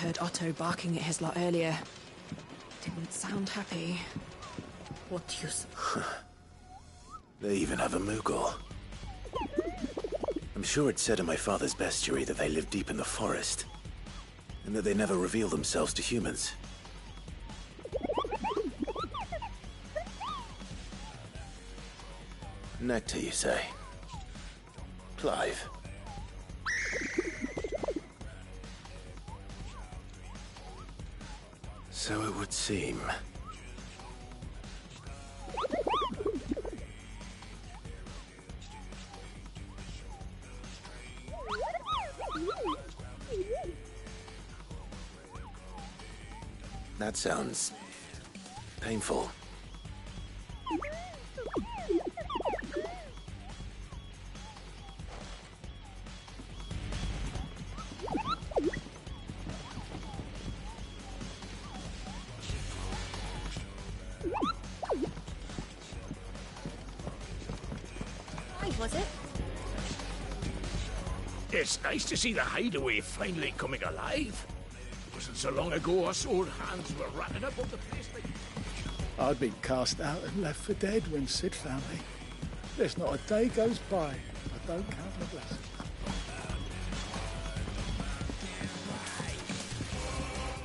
heard Otto barking at his lot earlier. Didn't sound happy. What do you... They even have a Moogle. I'm sure it said in my father's bestiary that they live deep in the forest, and that they never reveal themselves to humans. Nectar, you say? Clive. So it would seem. That sounds painful. Was it? It's nice to see the hideaway finally coming alive. It wasn't so long ago us old hands were ratting up on the place like... I'd been cast out and left for dead when Sid found me. There's not a day goes by I don't count my blessings.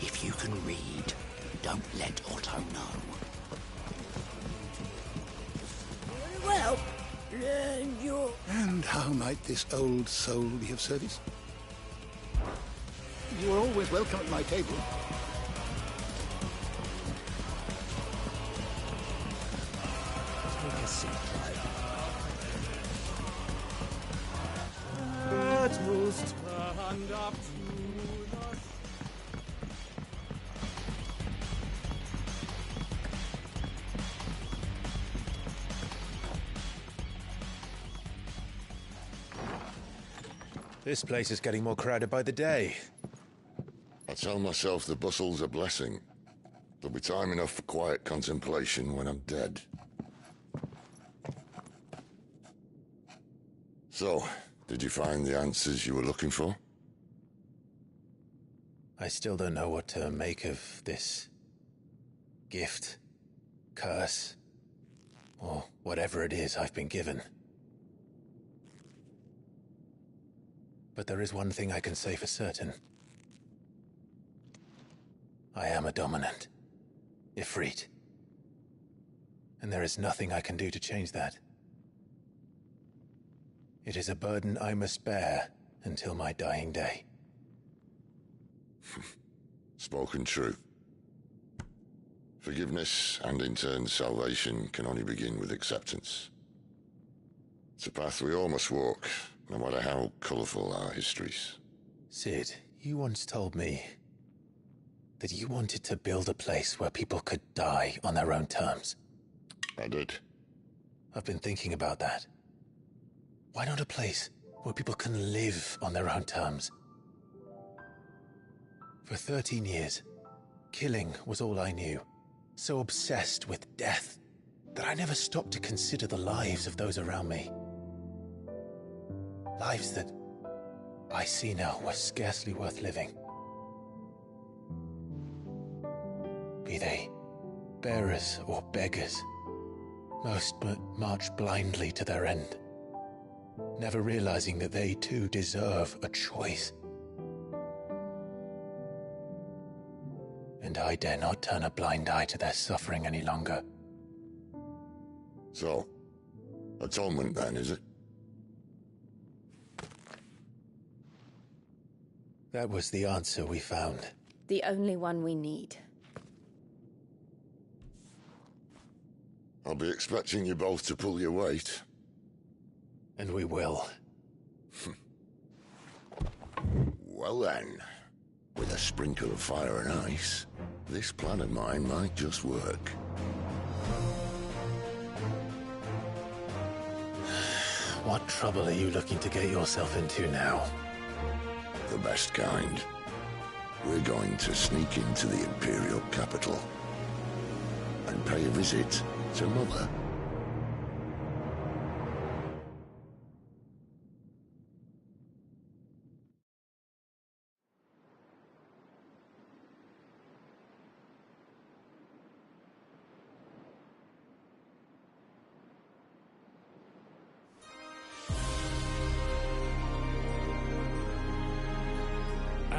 If you can read, don't let Otto know. Well, And how might this old soul be of service? You're always welcome at my table. Take a seat, Clive. Let us stand up to the... This place is getting more crowded by the day. I tell myself the bustle's a blessing. There'll be time enough for quiet contemplation when I'm dead. So, did you find the answers you were looking for? I still don't know what to make of this gift, curse, or whatever it is I've been given. But there is one thing I can say for certain. I am a dominant, Ifrit. And there is nothing I can do to change that. It is a burden I must bear until my dying day. Spoken true. Forgiveness and in turn salvation can only begin with acceptance. It's a path we all must walk, no matter how colourful our histories. Sid, you once told me that you wanted to build a place where people could die on their own terms. I did. I've been thinking about that. Why not a place where people can live on their own terms? For 13 years, killing was all I knew. So obsessed with death that I never stopped to consider the lives of those around me. Lives that I see now were scarcely worth living. Be they bearers or beggars, most march blindly to their end, never realizing that they too deserve a choice. And I dare not turn a blind eye to their suffering any longer. So, atonement then, is it? That was the answer we found. the only one we need. I'll be expecting you both to pull your weight. And we will. Well then, with a sprinkle of fire and ice, this plan of mine might just work. What trouble are you looking to get yourself into now? The best kind. We're going to sneak into the Imperial capital and pay a visit to Mother.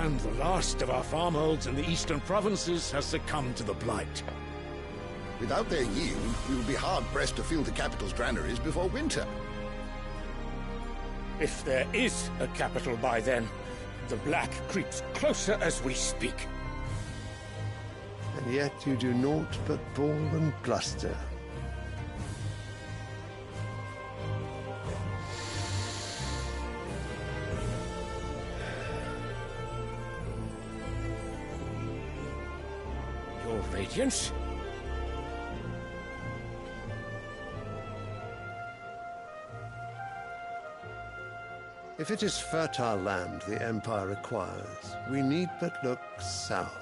And the last of our farmholds in the eastern provinces has succumbed to the blight. Without their yield, we will be hard-pressed to fill the capital's granaries before winter. If there is a capital by then, the black creeps closer as we speak. And yet you do naught but bawl and bluster. Your Radiance? If it is fertile land the Empire requires, we need but look south.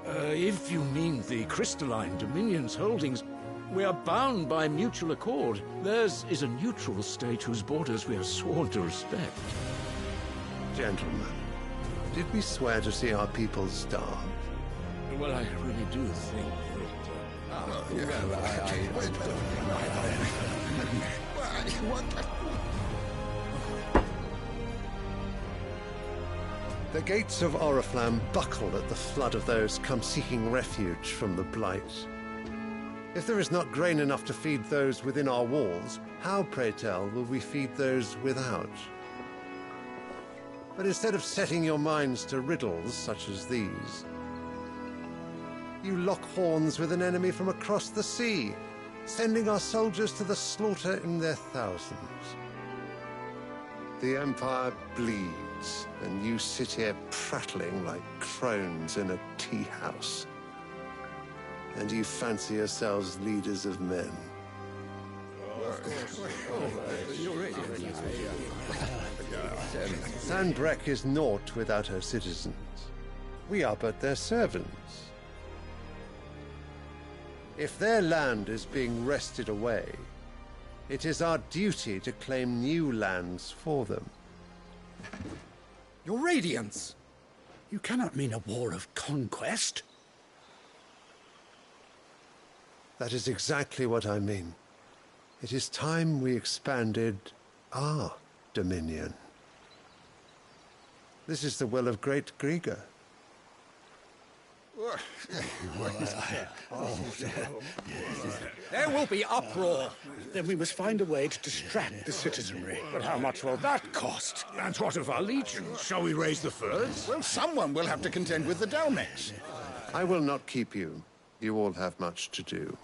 If you mean the crystalline Dominion's holdings, we are bound by mutual accord. Theirs is a neutral state whose borders we are sworn to respect. Gentlemen, did we swear to see our people starve? Well, I really do think The gates of Oriflamme buckle at the flood of those come seeking refuge from the blight. If there is not grain enough to feed those within our walls, how, pray tell, will we feed those without? But instead of setting your minds to riddles such as these, you lock horns with an enemy from across the sea, sending our soldiers to the slaughter in their thousands. The Empire bleeds, and you sit here prattling like crones in a tea house. And you fancy yourselves leaders of men. Sandbreck is naught without her citizens. We are but their servants. If their land is being wrested away, it is our duty to claim new lands for them. Your Radiance! You cannot mean a war of conquest. That is exactly what I mean. It is time we expanded our dominion. This is the will of great Grieger. There will be uproar. Then we must find a way to distract the citizenry. But how much will that cost? And what of our legions? Shall we raise the furs? Well, someone will have to contend with the Dalmeks. I will not keep you. You all have much to do.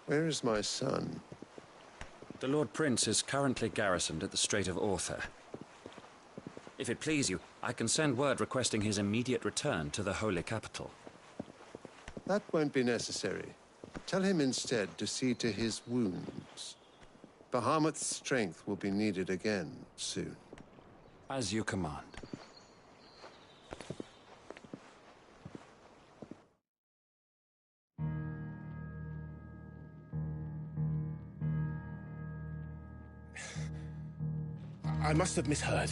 Where is my son? The Lord Prince is currently garrisoned at the Strait of Author. If it please you, I can send word requesting his immediate return to the Holy Capital. That won't be necessary. Tell him instead to see to his wounds. Bahamut's strength will be needed again soon. As you command. I must have misheard.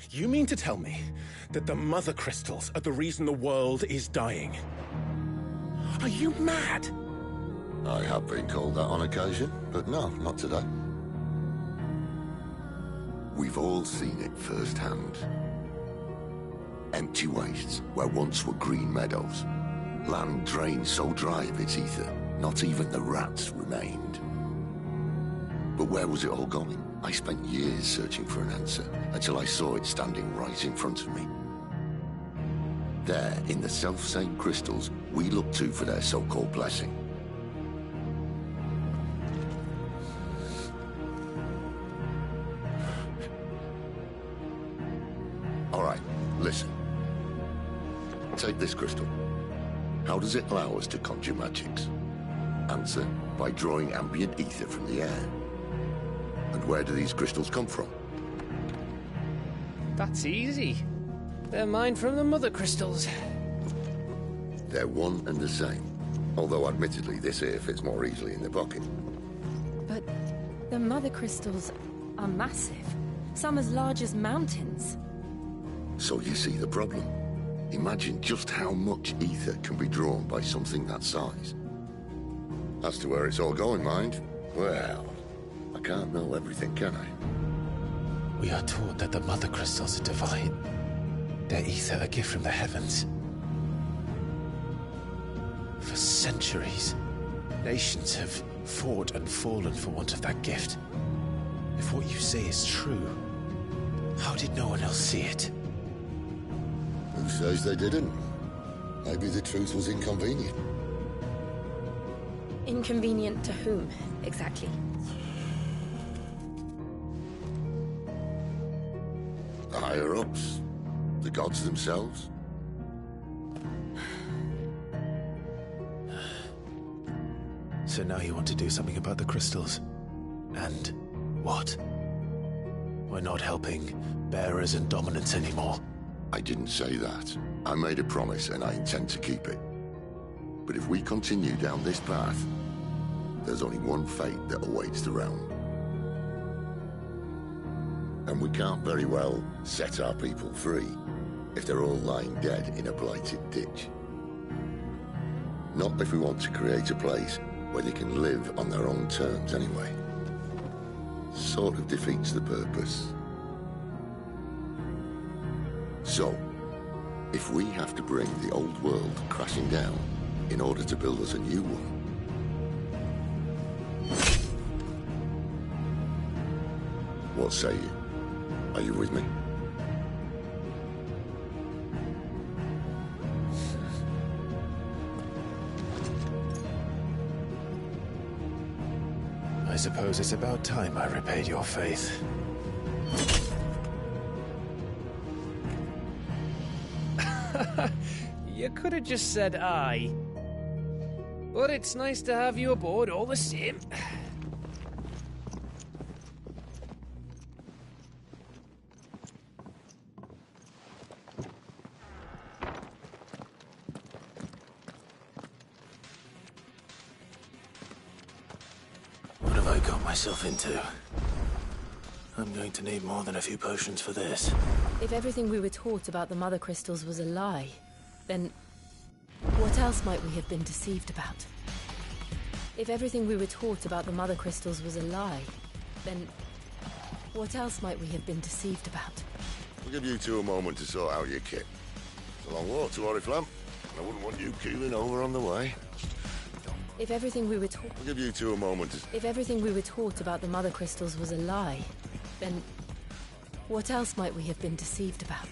You mean to tell me that the Mother Crystals are the reason the world is dying? Are you mad? I have been called that on occasion, but no, not today. We've all seen it firsthand. Empty wastes where once were green meadows. Land drained so dry of its ether, not even the rats remained. But where was it all going? I spent years searching for an answer, until I saw it standing right in front of me. There, in the self-same crystals we look to for their so-called blessing. All right, listen. Take this crystal. How does it allow us to conjure magics? Answer, by drawing ambient ether from the air. And where do these crystals come from? That's easy. They're mined from the Mother Crystals. They're one and the same. Although admittedly this here fits more easily in the pocket. But the mother crystals are massive. Some as large as mountains. So you see the problem. Imagine just how much ether can be drawn by something that size. As to where it's all going, mind, well, I can't know everything, can I? We are taught that the mother crystals are divine. Their ether a gift from the heavens. For centuries, nations have fought and fallen for want of that gift. If what you say is true, how did no one else see it? Who says they didn't? Maybe the truth was inconvenient. Inconvenient to whom, exactly? The higher-ups? The gods themselves? So now you want to do something about the crystals? And what? We're not helping bearers and dominants anymore. I didn't say that. I made a promise and I intend to keep it. But if we continue down this path, there's only one fate that awaits the realm. And we can't very well set our people free if they're all lying dead in a blighted ditch. Not if we want to create a place where they can live on their own terms anyway. Sort of defeats the purpose. So, if we have to bring the old world crashing down in order to build us a new one, what say you? Are you with me? I suppose it's about time I repaid your faith. You could have just said aye. But it's nice to have you aboard all the same. What have I got myself into? I'm going to need more than a few potions for this. If everything we were taught about the mother crystals was a lie, then what else might we have been deceived about? If everything we were taught about the mother crystals was a lie, then what else might we have been deceived about? I'll give you two a moment to sort out your kit. It's a long walk to Oriflamme, and I wouldn't want you keeling over on the way. If everything we were taught... I'll give you two a moment to... If everything we were taught about the mother crystals was a lie, then what else might we have been deceived about?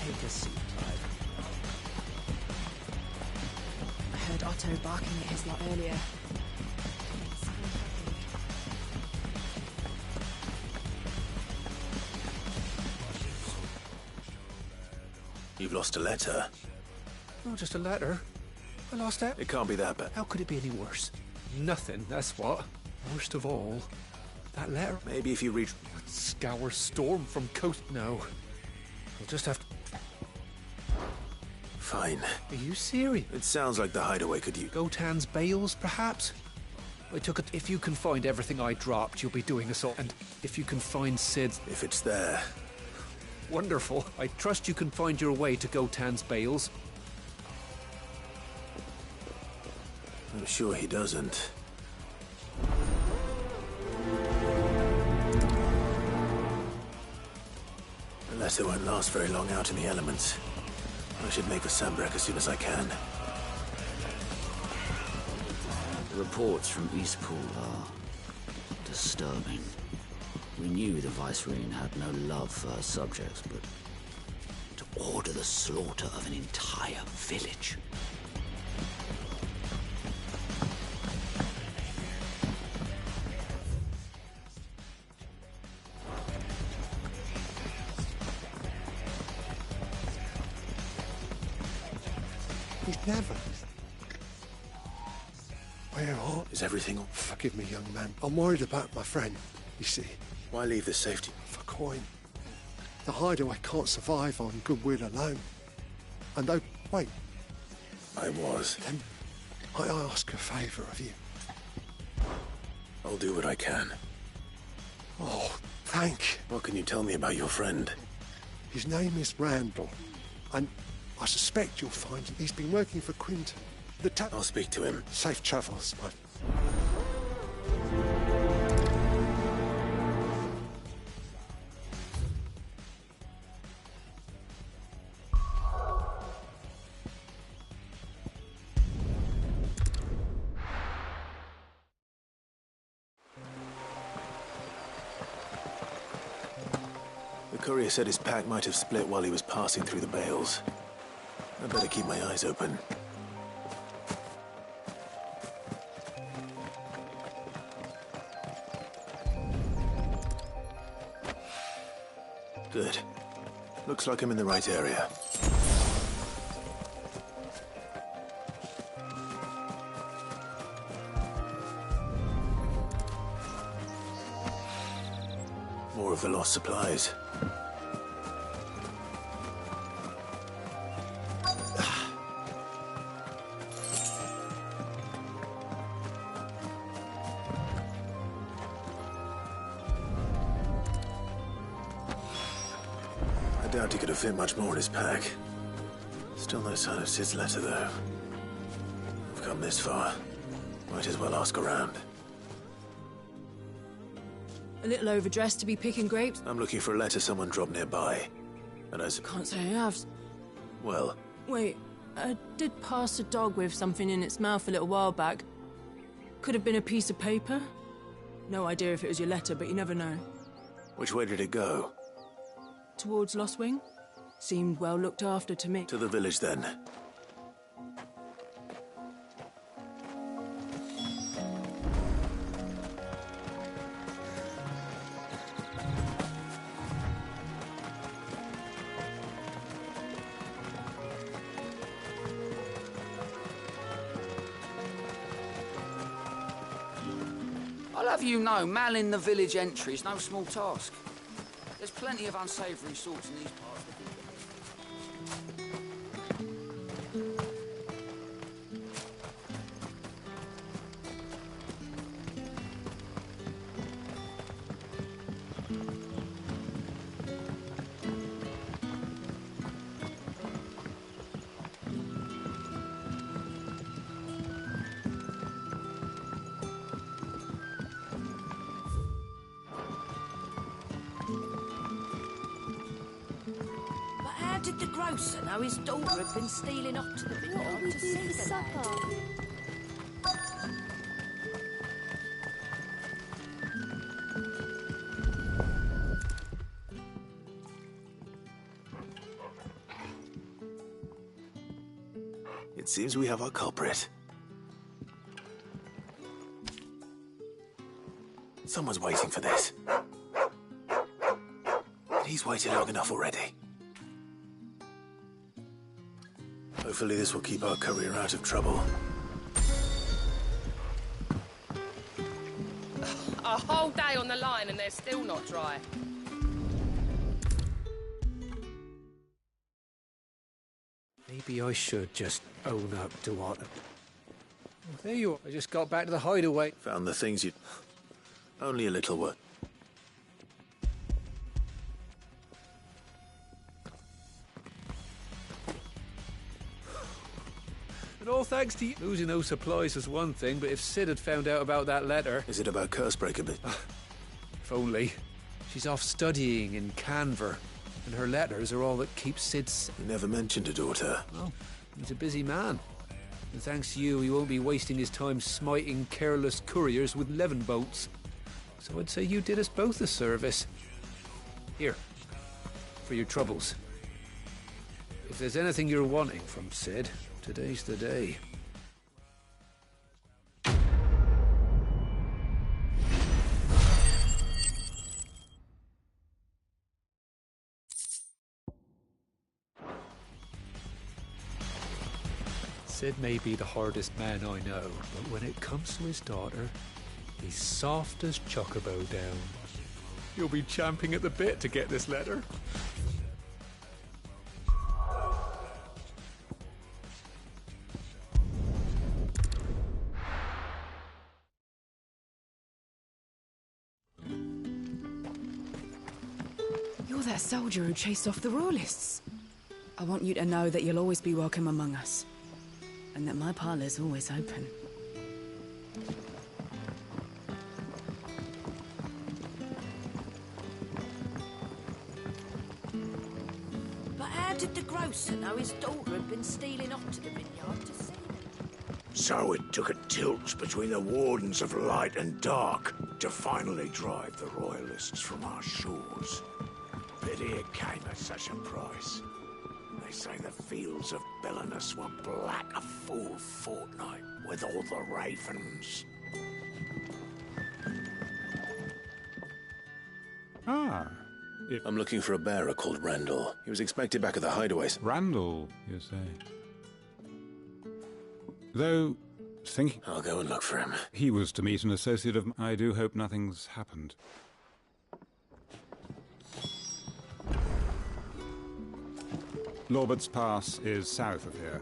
Take a seat, Clive. I heard Otto barking at his lot earlier. You've lost a letter. Oh, just a letter. I lost it. It can't be that bad. How could it be any worse? Nothing, that's what. Worst of all, that letter. Maybe if you read... Scour storm from coast... No. We'll just have to... Fine. Are you serious? It sounds like the hideaway could use... Gotan's bales, perhaps? I took it. If you can find everything I dropped, you'll be doing us all. And if you can find Sid's... If it's there. Wonderful. I trust you can find your way to Gotan's bales. I'm sure he doesn't. Unless it won't last very long out in the elements. I should make for Sambrek as soon as I can. The reports from Eastpool are disturbing. We knew the Vicereine had no love for her subjects, but to order the slaughter of an entire village. He's never. Where are... Is everything... Forgive me, young man. I'm worried about my friend, you see. Why leave the safety? For coin. The hideaway can't survive on goodwill alone. And though... Wait. I was. Then I ask a favour of you. I'll do what I can. Oh, thank you. What can you tell me about your friend? His name is Randall. And I suspect you'll find he's been working for Quinton. I'll speak to him. Safe travels, my... The courier said his pack might have split while he was passing through the bales. I better keep my eyes open. Good. Looks like I'm in the right area. More of the lost supplies. I doubt he could have fit much more in his pack. Still no sign of Sid's letter, though. I've come this far. Might as well ask around. A little overdressed to be picking grapes? I'm looking for a letter someone dropped nearby. And as... Can't say I have. Well... Wait, I did pass a dog with something in its mouth a little while back. Could have been a piece of paper. No idea if it was your letter, but you never know. Which way did it go? Towards Lost Wing? Seemed well looked after to me. To the village, then. I'll have you know, manning the village entry is no small task. There's plenty of unsavoury sorts in these parts. Did the grocer know his daughter had been stealing off to the vineyard to see the lad? It seems we have our culprit. Someone's waiting for this. But he's waited long enough already. Hopefully this will keep our courier out of trouble. A whole day on the line and they're still not dry. Maybe I should just own up to what... Oh, there you are. I just got back to the hideaway. Found the things you... Only a little work. And all thanks to you. Losing those supplies was one thing, but if Sid had found out about that letter... Is it about Cursebreaker bit? If only. She's off studying in Canver, and her letters are all that keeps Sid... He never mentioned a daughter. Well, he's a busy man. And thanks to you, he won't be wasting his time smiting careless couriers with levin boats. So I'd say you did us both a service. Here, for your troubles. If there's anything you're wanting from Sid, today's the day. Sid may be the hardest man I know, but when it comes to his daughter, he's soft as chocobo down. You'll be champing at the bit to get this letter. You're that soldier who chased off the royalists. I want you to know that you'll always be welcome among us. And that my parlour's always open. But how did the grocer know his daughter had been stealing off to the vineyard to see them? So it took a tilt between the Wardens of Light and Dark to finally drive the Royalists from our shores. Pity it came at such a price. They say the fields of Belenus were black a full fortnight with all the ravens. Ah. I'm looking for a bearer called Randall. He was expected back at the hideaways. Randall, you say? Though, thinking... I'll go and look for him. He was to meet an associate of... I do hope nothing's happened. Lorbert's Pass is south of here.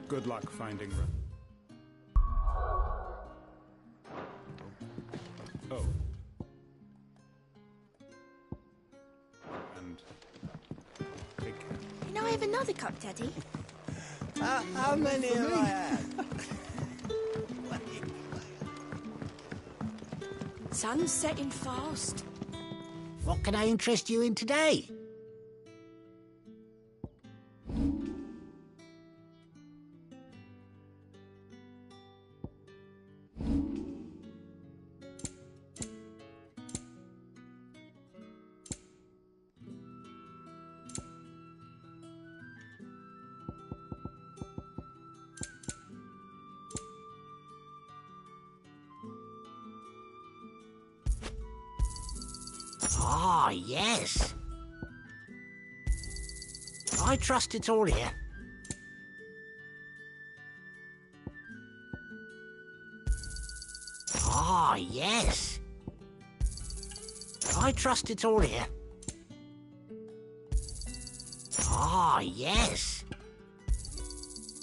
Good luck finding... Oh. And... take care. Can I have another cup, Daddy? How many have I had? Sun's setting fast. What can I interest you in today? Ah, yes. I trust it's all here. Ah, yes. I trust it's all here. Ah, yes.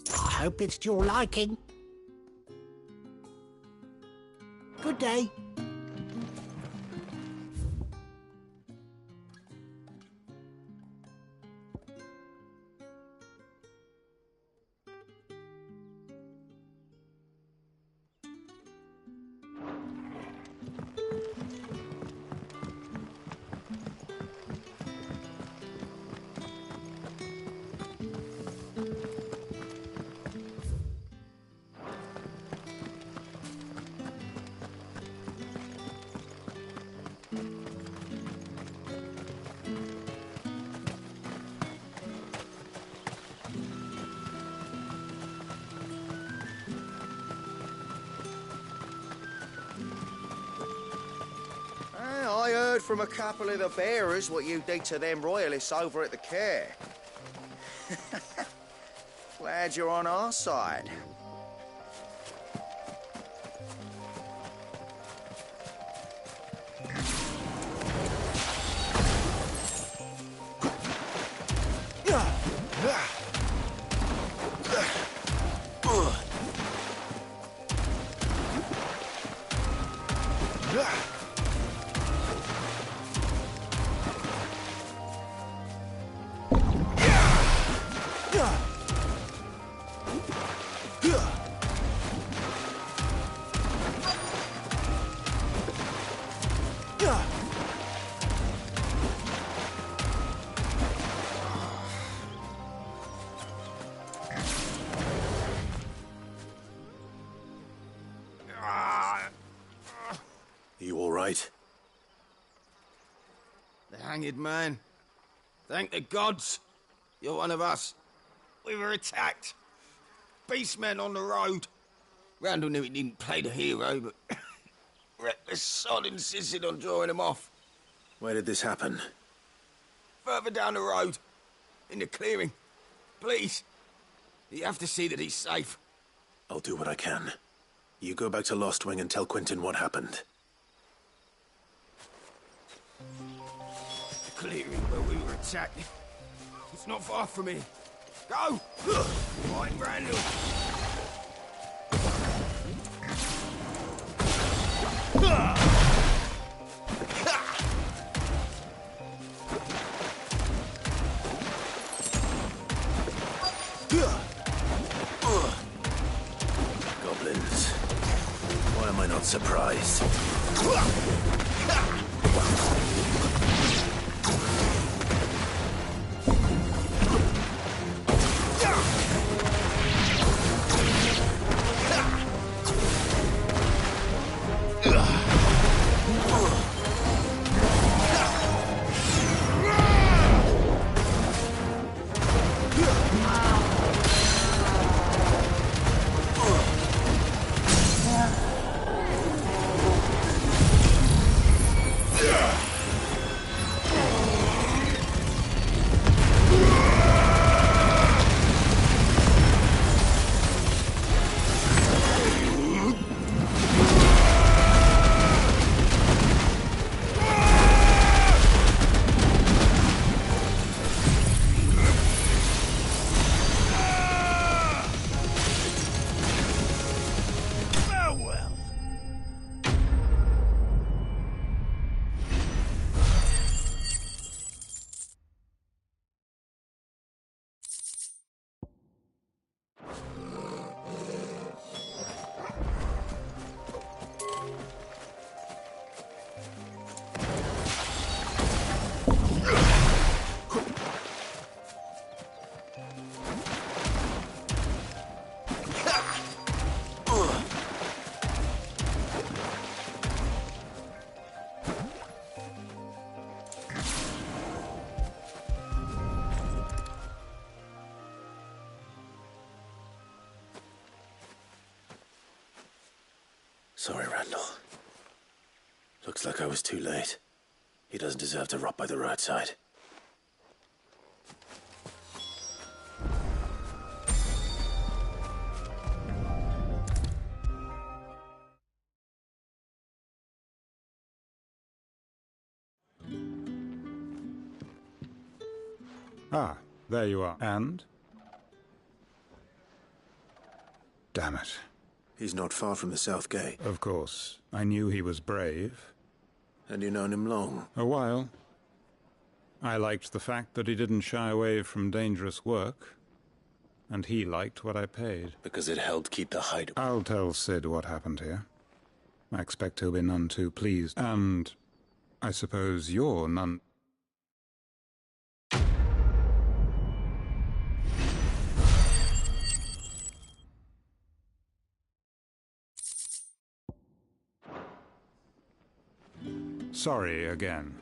I hope it's to your liking. Good day. I heard from a couple of the bearers what you did to them royalists over at the care. Glad you're on our side. You all right? The hanged man. Thank the gods. You're one of us. We were attacked. Beastmen on the road. Randall knew he didn't play the hero, but reckless sod insisted on drawing him off. Where did this happen? Further down the road. In the clearing. Please. You have to see that he's safe. I'll do what I can. You go back to Lost Wing and tell Quentin what happened. The clearing where we were attacked. It's not far from here. Go! Find Randall! Goblins. Why am I not surprised? Sorry, Randall. Looks like I was too late. He doesn't deserve to rot by the roadside. Ah, there you are. And? Damn it. He's not far from the South Gate. Of course. I knew he was brave. And you known him long? A while. I liked the fact that he didn't shy away from dangerous work. And he liked what I paid. Because it helped keep the hide. I'll tell Sid what happened here. I expect he'll be none too pleased. And I suppose you're none... Sorry again.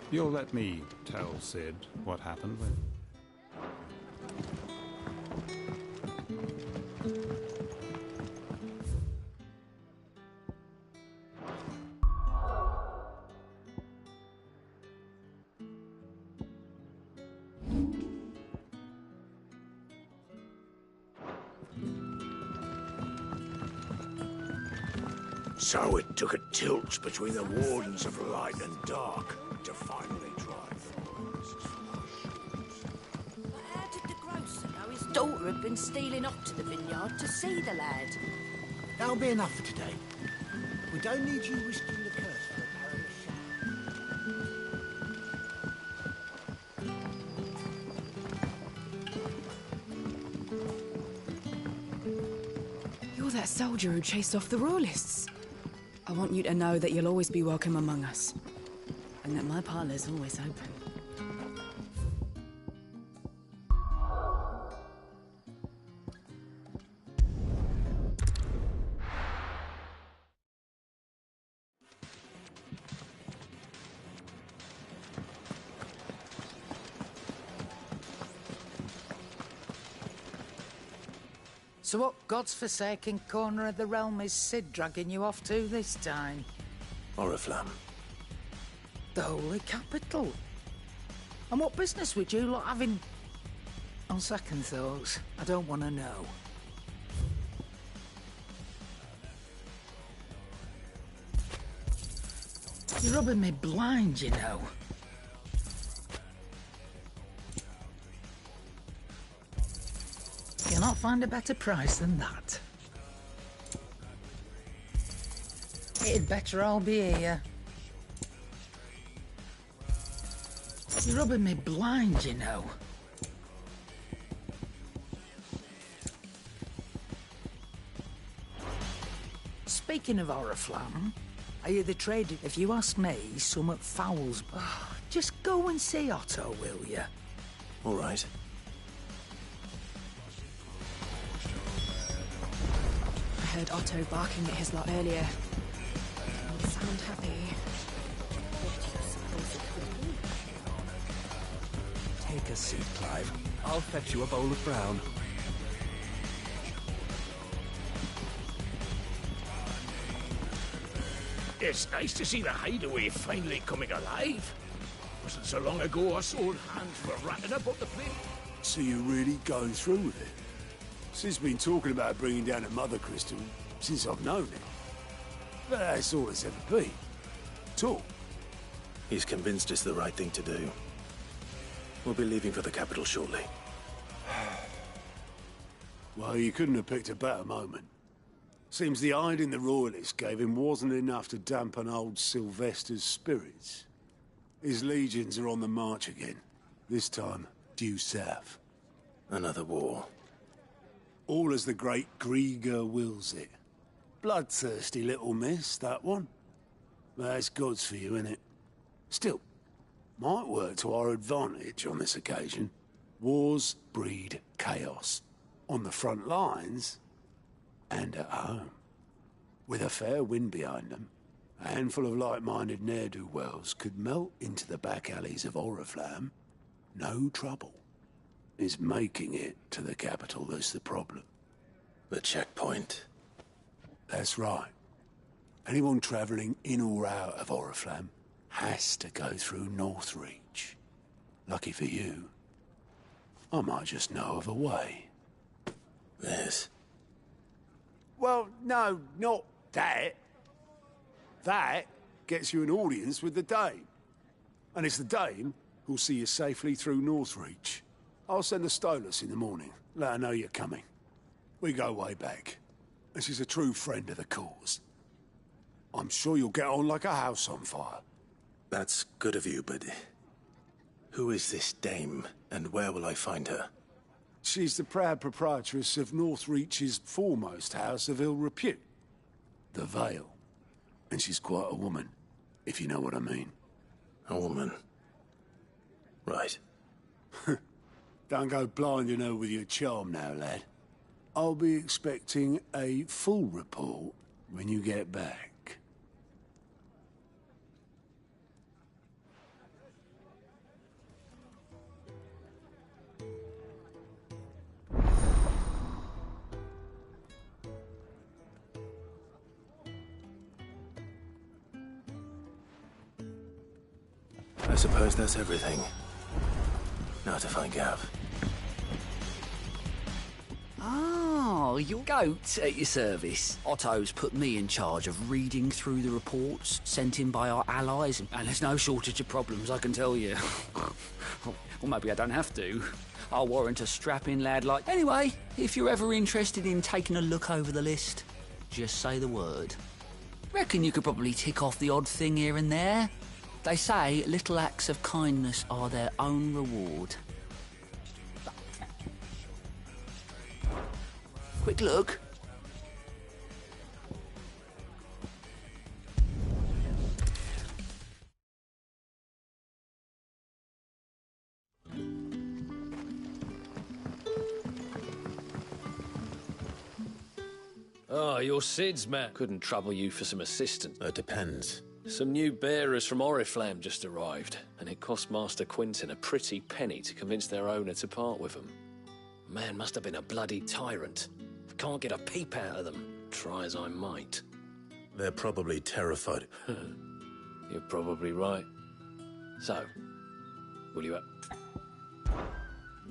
You'll let me tell Sid what happened with... So it took a tilt between the Wardens of Light and Dark to finally drive the Royalists from our shores. But how did the grocer know his daughter had been stealing off to the vineyard to see the lad? That'll be enough for today. We don't need you risking the curse for a perilous shot. You're that soldier who chased off the Royalists. I want you to know that you'll always be welcome among us, and that my parlour's always open. So what god's-forsaken corner of the realm is Sid dragging you off to this time? Oriflamme. The Holy Capital. And what business would you lot have in... On second thoughts, I don't want to know. You're rubbing me blind, you know. Cannot find a better price than that. It'd better all be here. You're rubbing me blind, you know. Speaking of Oriflamme, I hear the trade, if you ask me, somewhat fouls. Just go and see Otto, will you? All right. I heard Otto barking at his lot earlier. Doesn't sound happy. Take a seat, Clive. I'll fetch you a bowl of brown. It's nice to see the hideaway finally coming alive. Wasn't so long ago us old hands were ratting about the place. So you're really going through with it? Sid's been talking about bringing down a mother crystal since I've known him. But that's all it's ever been. Talk. He's convinced it's the right thing to do. We'll be leaving for the capital shortly. Well, you couldn't have picked a better moment. Seems the hiding the Royalists gave him wasn't enough to dampen old Sylvester's spirits. His legions are on the march again. This time, due south. Another war. All as the great Grieger wills it. Bloodthirsty little miss, that one. That's God's for you, innit? Still, might work to our advantage on this occasion. Wars breed chaos. On the front lines, and at home. With a fair wind behind them, a handful of like-minded ne'er-do-wells could melt into the back alleys of Oriflamme. No trouble. It's making it to the capital that's the problem. The checkpoint. That's right. Anyone travelling in or out of Oriflamme has to go through Northreach. Lucky for you, I might just know of a way. Yes. Well, no, not that. That gets you an audience with the Dame. And it's the Dame who'll see you safely through Northreach. I'll send a Stolas in the morning. Let her know you're coming. We go way back. And she's a true friend of the cause. I'm sure you'll get on like a house on fire. That's good of you, but who is this Dame, and where will I find her? She's the proud proprietress of Northreach's foremost house of ill repute, the Vale. And she's quite a woman, if you know what I mean. A woman? Right. Don't go blinding her with your charm now, lad. I'll be expecting a full report when you get back. I suppose that's everything. Now to find Gav. Oh, your goat at your service. Otto's put me in charge of reading through the reports sent in by our allies, and there's no shortage of problems, I can tell you. Or maybe I don't have to. I'll warrant a strapping lad like... Anyway, if you're ever interested in taking a look over the list, just say the word. Reckon you could probably tick off the odd thing here and there. They say little acts of kindness are their own reward. Quick look. Oh, you're Sid's man. Couldn't trouble you for some assistance. It depends. Some new bearers from Oriflamme just arrived, and it cost Master Quinton a pretty penny to convince their owner to part with them. Man must have been a bloody tyrant. Can't get a peep out of them, try as I might. They're probably terrified. You're probably right. So, will you...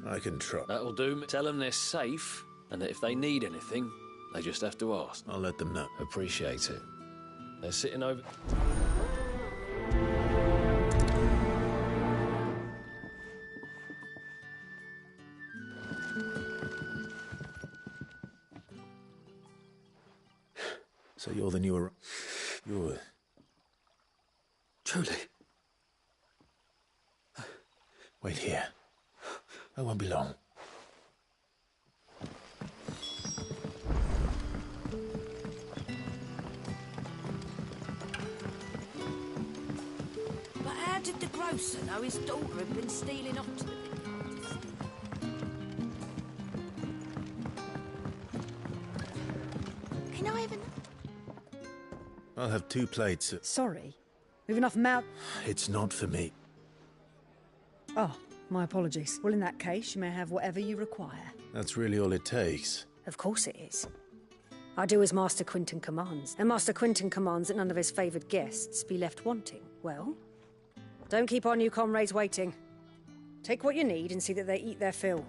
I can try. That'll do. Tell them they're safe, and that if they need anything, they just have to ask. I'll let them know. Appreciate it. They're sitting over... So you're the newer... You're... Truly? Wait here. I won't be long. But how did the grocer know his daughter had been stealing off to the vineyard? Can I have I'll have 2 plates. Sorry. We've enough mouth... It's not for me. Oh, my apologies. Well, in that case, you may have whatever you require. That's really all it takes. Of course it is. I do as Master Quinton commands, and Master Quinton commands that none of his favoured guests be left wanting. Well, don't keep our new comrades waiting. Take what you need and see that they eat their fill.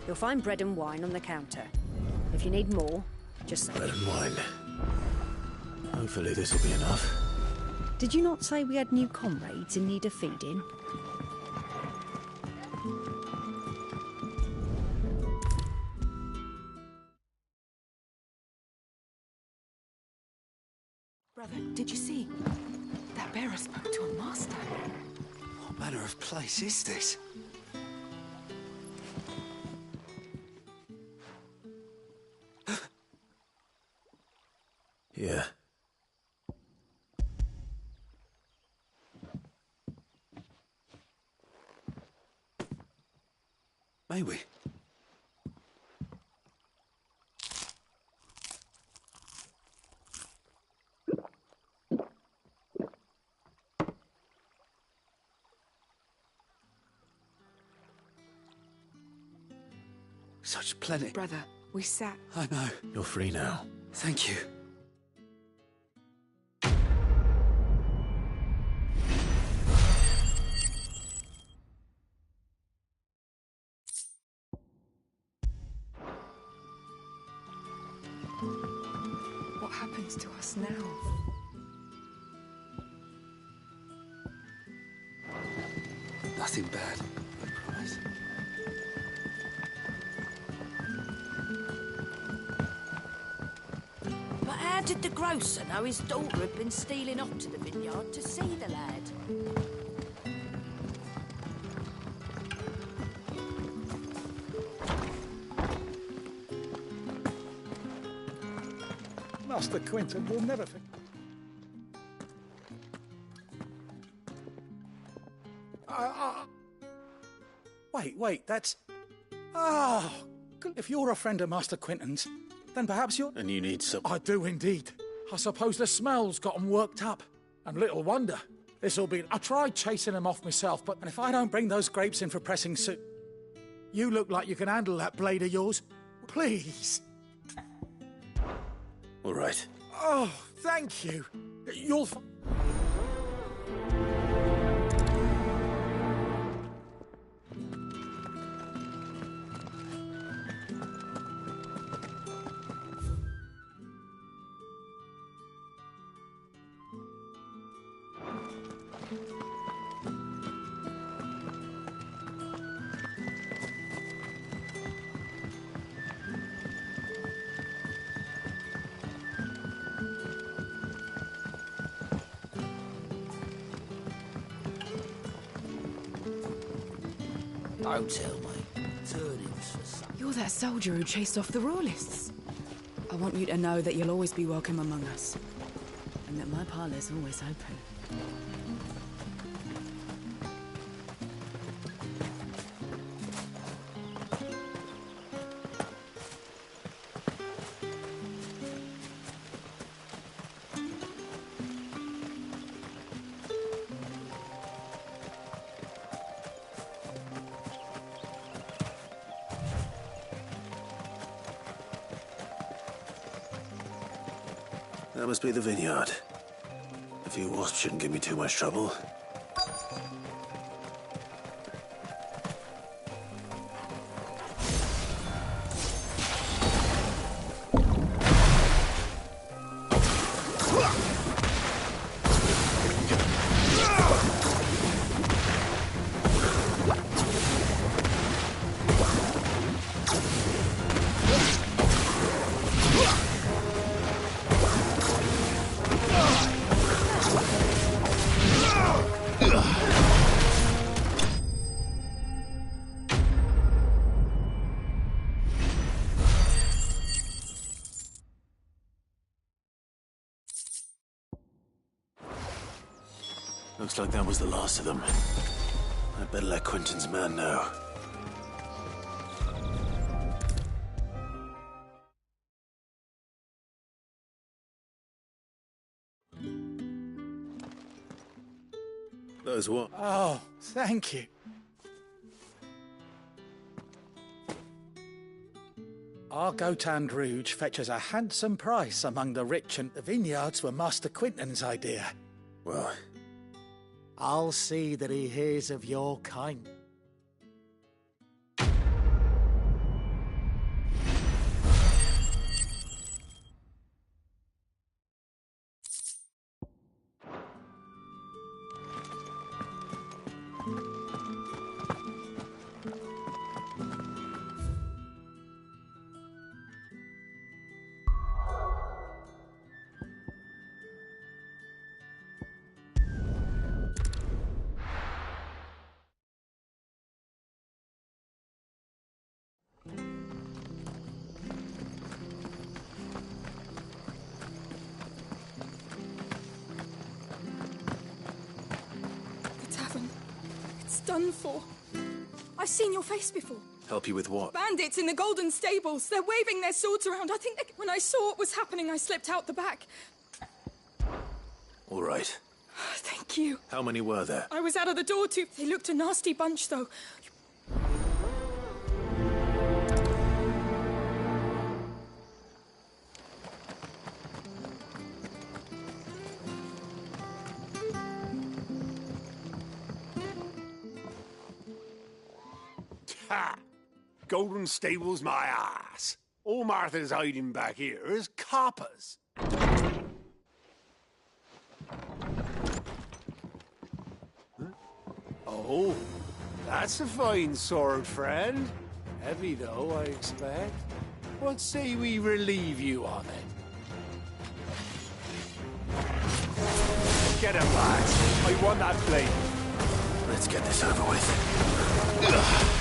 You'll find bread and wine on the counter. If you need more, just say... Bread and wine. Hopefully this will be enough. Did you not say we had new comrades in need of feeding? Brother, did you see? That bearer spoke to a master. What manner of place is this? Here. May we? Such plenty. Brother, we sat... I know. You're free now. Thank you. What happens to us now? Nothing bad, I promise. But how did the grocer know his daughter had been stealing off to the vineyard to see the lad? Master Quinton will never forget. Wait, that's... Oh, if you're a friend of Master Quinton's, then perhaps you're... And you need some... I do indeed. I suppose the smell's got 'em worked up. And little wonder. This'll be... I tried chasing them off myself, but if I don't bring those grapes in for pressing soup... You look like you can handle that blade of yours. Please. All right. Oh, thank you. You'll... Don't tell me. Turnings for some. You're that soldier who chased off the royalists. I want you to know that you'll always be welcome among us. And that my parlour's always open. That must be the vineyard. A few wasps shouldn't give me too much trouble. Looks like that was the last of them. I'd better let Quentin's man know. Those what? Oh, thank you. Our Gotand Rouge fetches a handsome price among the rich, and the vineyards were Master Quinton's idea. Well, I'll see that he hears of your kind. Done for. I've seen your face before. help you with what? Bandits in the Golden Stables. They're waving their swords around. I think when I saw what was happening, I slipped out the back. All right. Thank you. How many were there? I was out of the door too. They looked a nasty bunch, though. Ha! Golden Stables my ass. All Martha's hiding back here is coppers. Huh? Oh, that's a fine sword, friend. Heavy, though, I expect. What say we relieve you of it? Get him, lads. I want that blade. Let's get this over with. Ugh.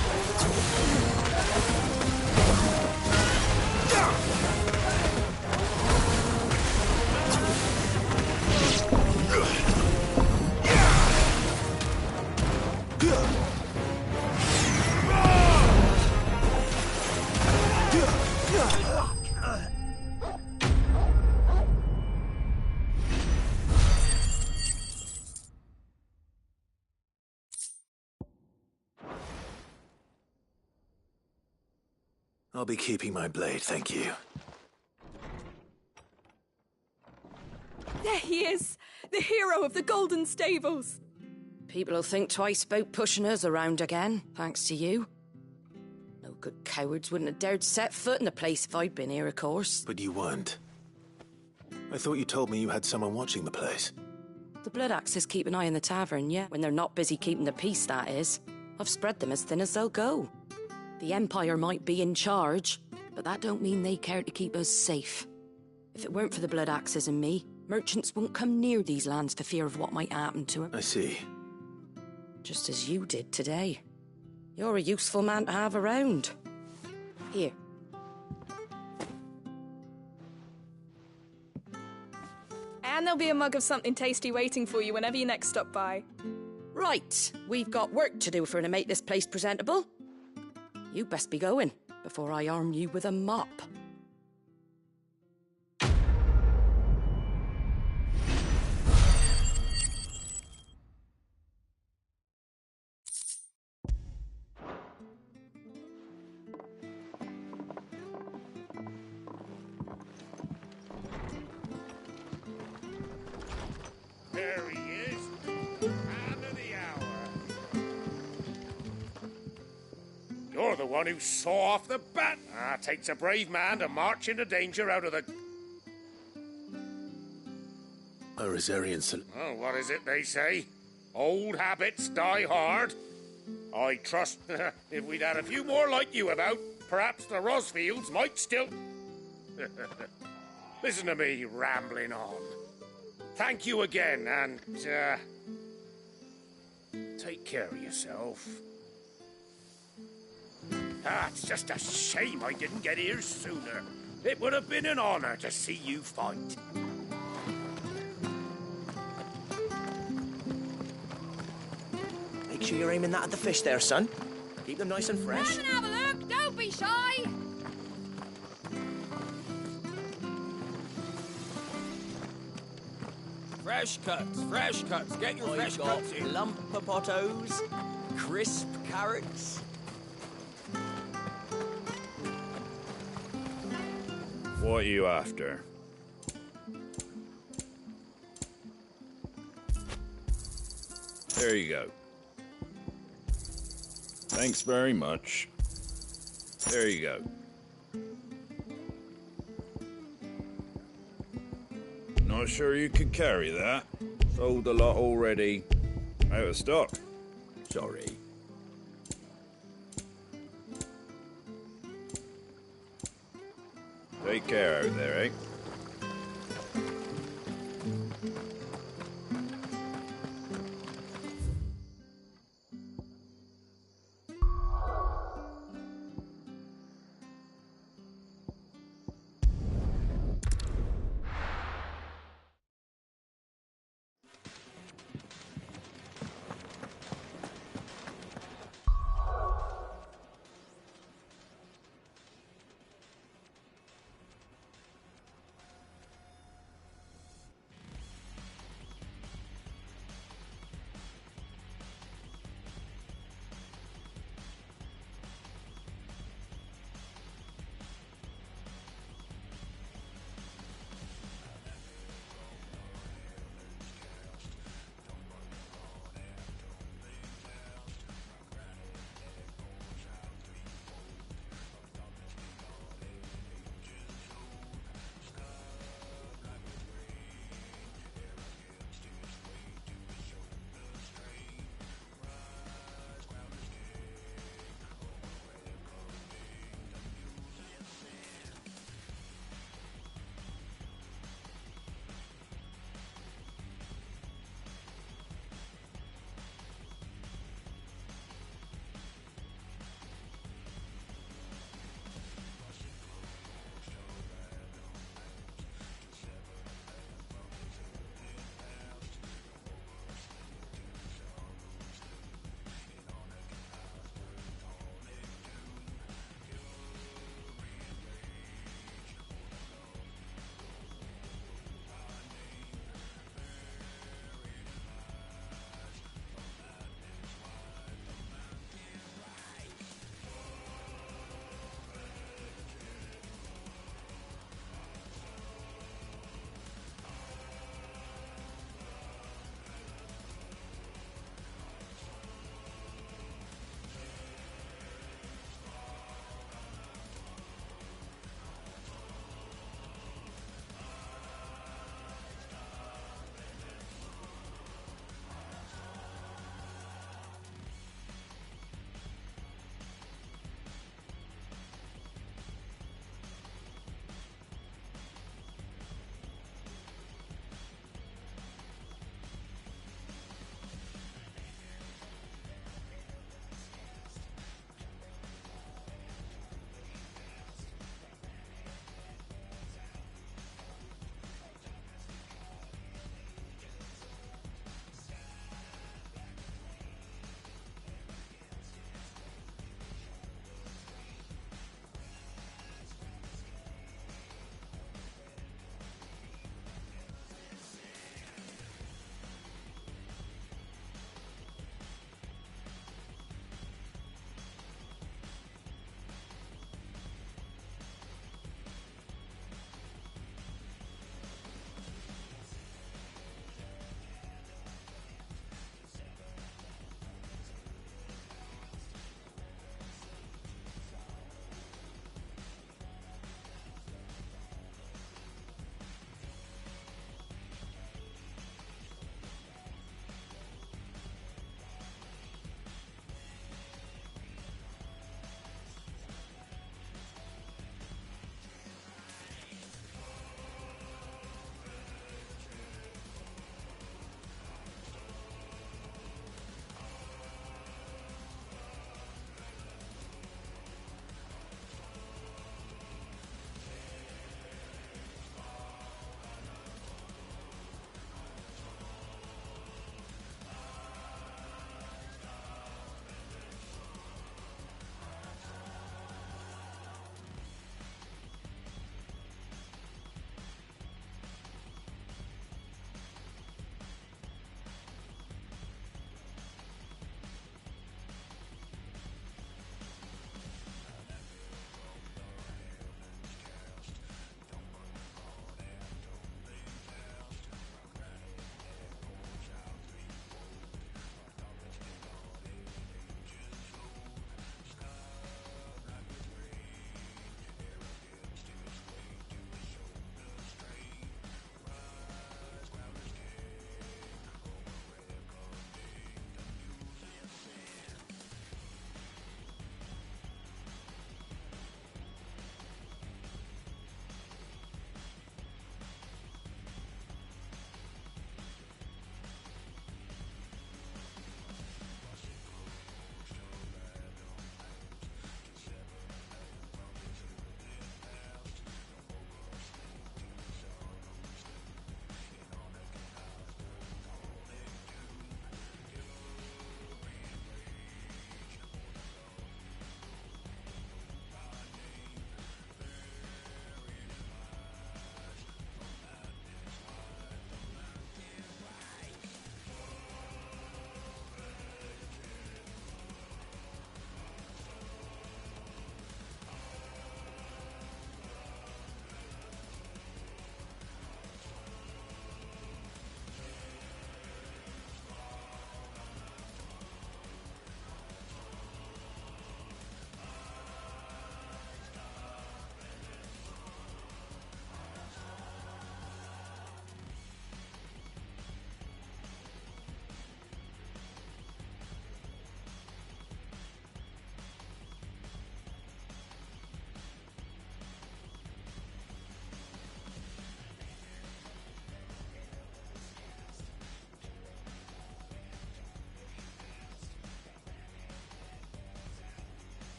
I'll be keeping my blade, thank you. There he is, the hero of the Golden Stables. People will think twice about pushing us around again, thanks to you. No good cowards wouldn't have dared set foot in the place if I'd been here, of course. But you weren't. I thought you told me you had someone watching the place. The Blood Axes keep an eye on the tavern, yeah? When they're not busy keeping the peace, that is. I've spread them as thin as they'll go. The Empire might be in charge, but that don't mean they care to keep us safe. If it weren't for the Blood Axes and me, merchants won't come near these lands for fear of what might happen to them. I see. Just as you did today. You're a useful man to have around. Here. And there'll be a mug of something tasty waiting for you whenever you next stop by. Right, we've got work to do for to make this place presentable. You best be going, before I arm you with a mop. There he is. Man of the hour. You're the one who saw off the bat. Takes a brave man to march into danger out of the... A Rosarian Oh, what is it they say? Old habits die hard. I trust if we'd had a few more like you about, perhaps the Rosfields might still... Listen to me rambling on. Thank you again, and, take care of yourself. It's just a shame I didn't get here sooner. It would have been an honor to see you fight. Make sure you're aiming that at the fish there, son. Keep them nice and fresh. Come and have a look. Don't be shy. Fresh cuts. Get your fresh I've got cuts in. lump potatoes, crisp carrots. What are you after? There you go. Thanks very much. There you go. Not sure you could carry that. Sold a lot already. Out of stock. Sorry. Take care out there, eh?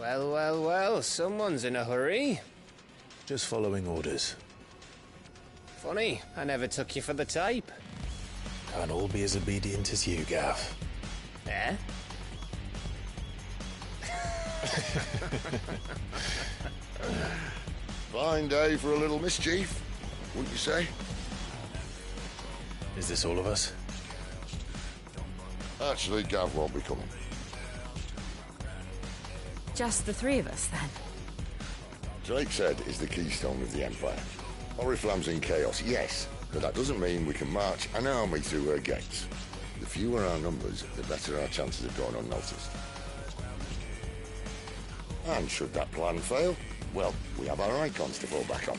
Well, well, well, someone's in a hurry. Just following orders. Funny, I never took you for the type. Can't all be as obedient as you, Gav. Eh? Fine day for a little mischief, wouldn't you say? Is this all of us? Actually, Gav won't be coming. Just the three of us, then? Drake's Head is the keystone of the Empire. Oriflamme's in chaos, yes, but that doesn't mean we can march an army through her gates. The fewer our numbers, the better our chances of going unnoticed. And should that plan fail, well, we have our icons to fall back on.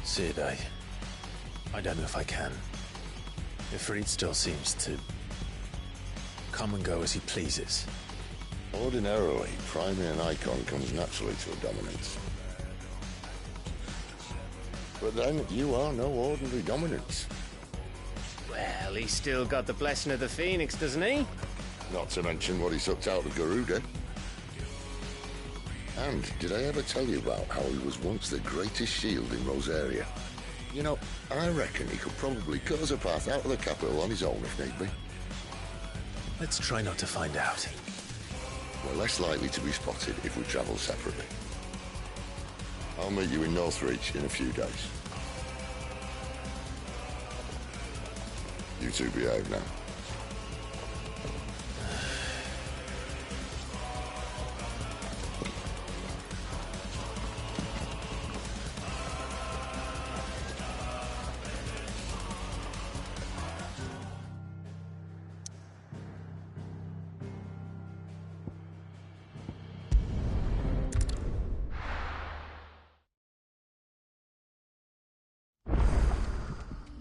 Sid, I don't know if I can. Ifrit still seems to come and go as he pleases. Ordinarily, priming an icon comes naturally to a dominance. But then, you are no ordinary dominance. Well, he's still got the blessing of the Phoenix, doesn't he? Not to mention what he sucked out of Garuda. And did I ever tell you about how he was once the greatest shield in Rosaria? You know, I reckon he could probably cut us a path out of the capital on his own if need be. Let's try not to find out. We're less likely to be spotted if we travel separately. I'll meet you in Northreach in a few days. You two behave now.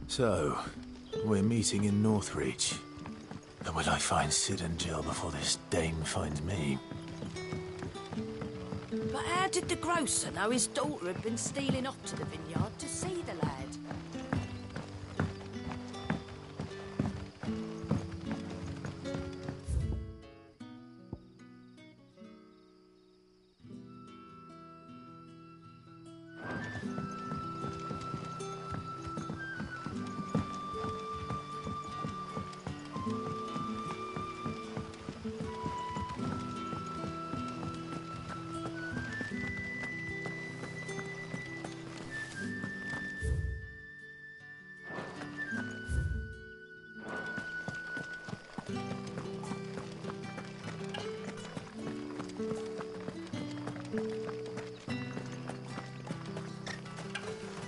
So, we're meeting in Northreach. And will I find Sid and Jill before this dame finds me? But how did the grocer know his daughter had been stealing off to the vineyard to see the lad?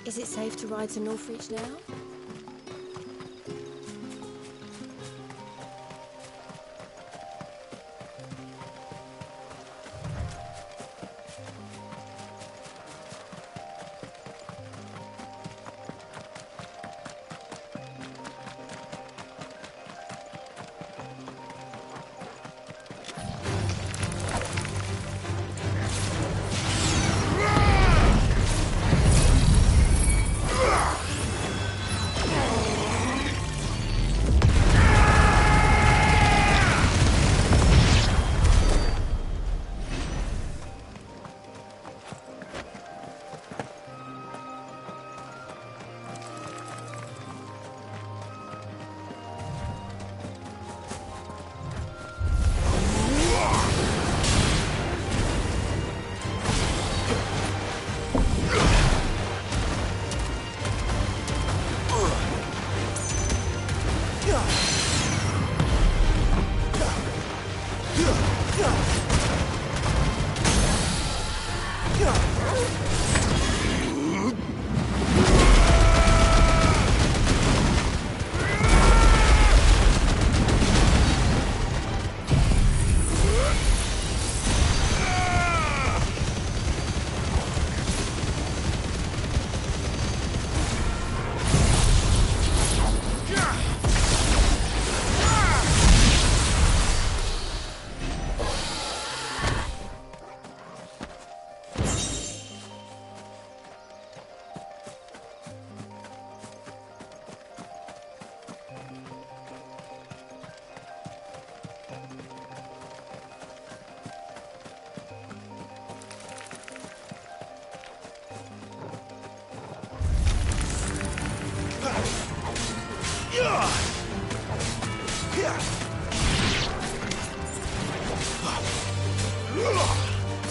Is it safe to ride to Northreach now?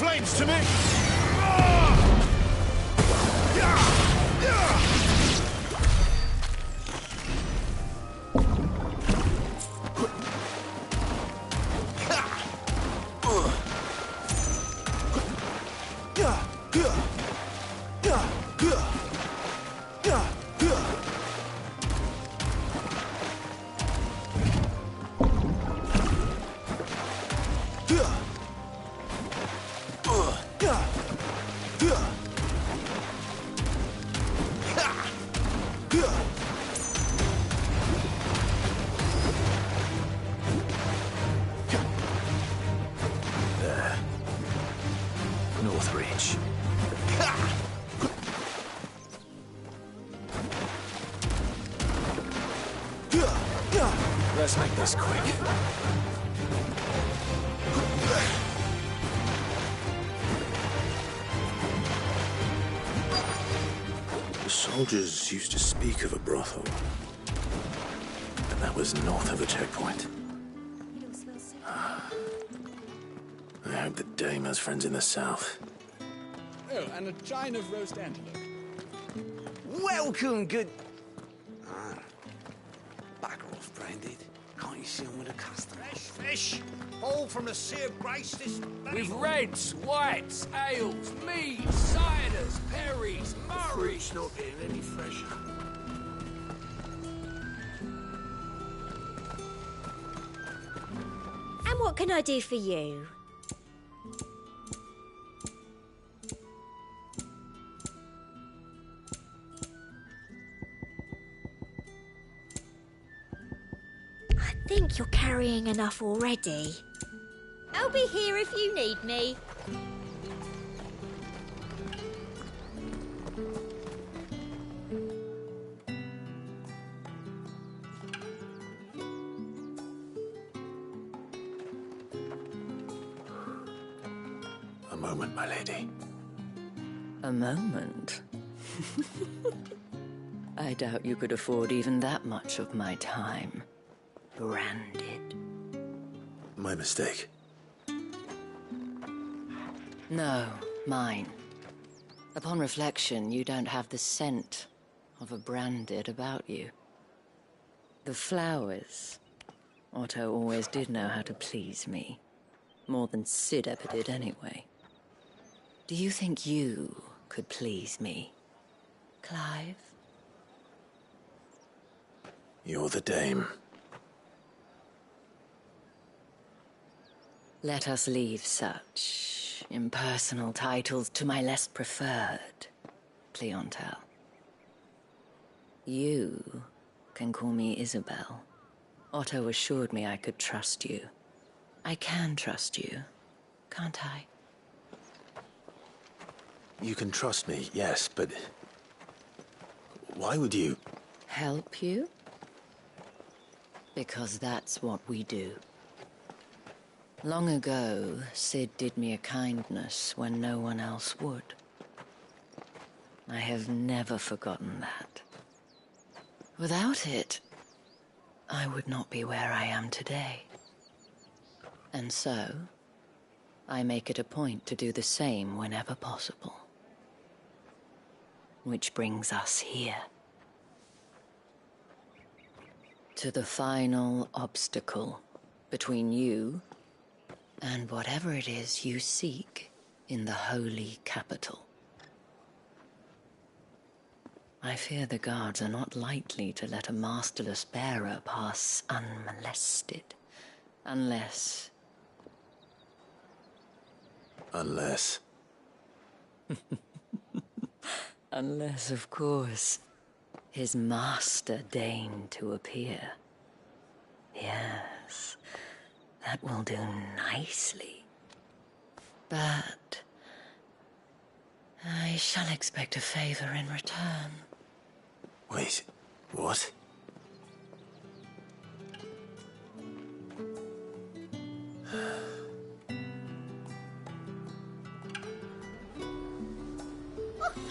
flames to me! North Reach. Let's make this quick. The soldiers used to speak of a brothel, but that was north of the checkpoint. I hope the dame has friends in the south. Oh, and a chine of roast antelope. Welcome, good... Bugger off, Branded. Can't you see I'm with a customer? Fresh fish, all from the Sea of Grace this... With reds, whites, ales, meads, ciders, perries, The murrays. fruit's not getting any fresher. And what can I do for you? I think you're carrying enough already. I'll be here if you need me. A moment, my lady. A moment? I doubt you could afford even that much of my time. Branded. My mistake. No, mine. Upon reflection, you don't have the scent of a branded about you. The flowers. Otto always did know how to please me. More than Sid ever did anyway. Do you think you could please me, Clive? You're the dame. Let us leave such impersonal titles to my less preferred clientele. You can call me Isabel. Otto assured me I could trust you. I can trust you, can't I? You can trust me, yes, but... why would you... Help you? Because that's what we do. Long ago, Sid did me a kindness when no one else would. I have never forgotten that. Without it, I would not be where I am today. And so, I make it a point to do the same whenever possible. Which brings us here. To the final obstacle between you and whatever it is you seek in the holy capital. I fear the guards are not likely to let a masterless bearer pass unmolested, unless... Unless... Unless, of course, his master deigned to appear. Yes, that will do nicely. But I shall expect a favor in return. Wait, what?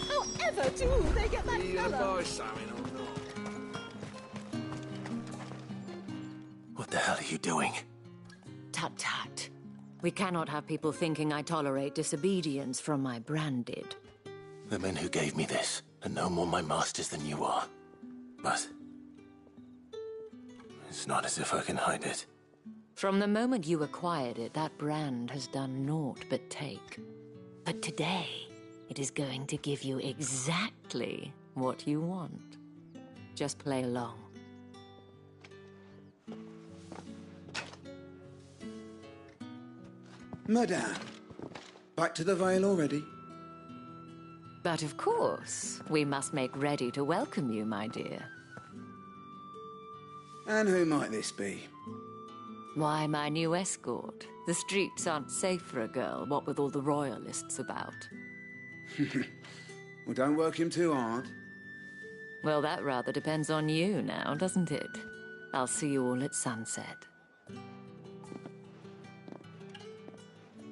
However do they get that You gonna colour? buy something or not? What the hell are you doing? Tut-tut. We cannot have people thinking I tolerate disobedience from my branded. The men who gave me this are no more my masters than you are. But it's not as if I can hide it. From the moment you acquired it, that brand has done naught but take. But today, it is going to give you exactly what you want. Just play along. Madame, back to the Vale already? But of course, we must make ready to welcome you, my dear. And who might this be? Why, my new escort. The streets aren't safe for a girl, what with all the royalists about. Well, don't work him too hard. Well, that rather depends on you now, doesn't it? I'll see you all at sunset.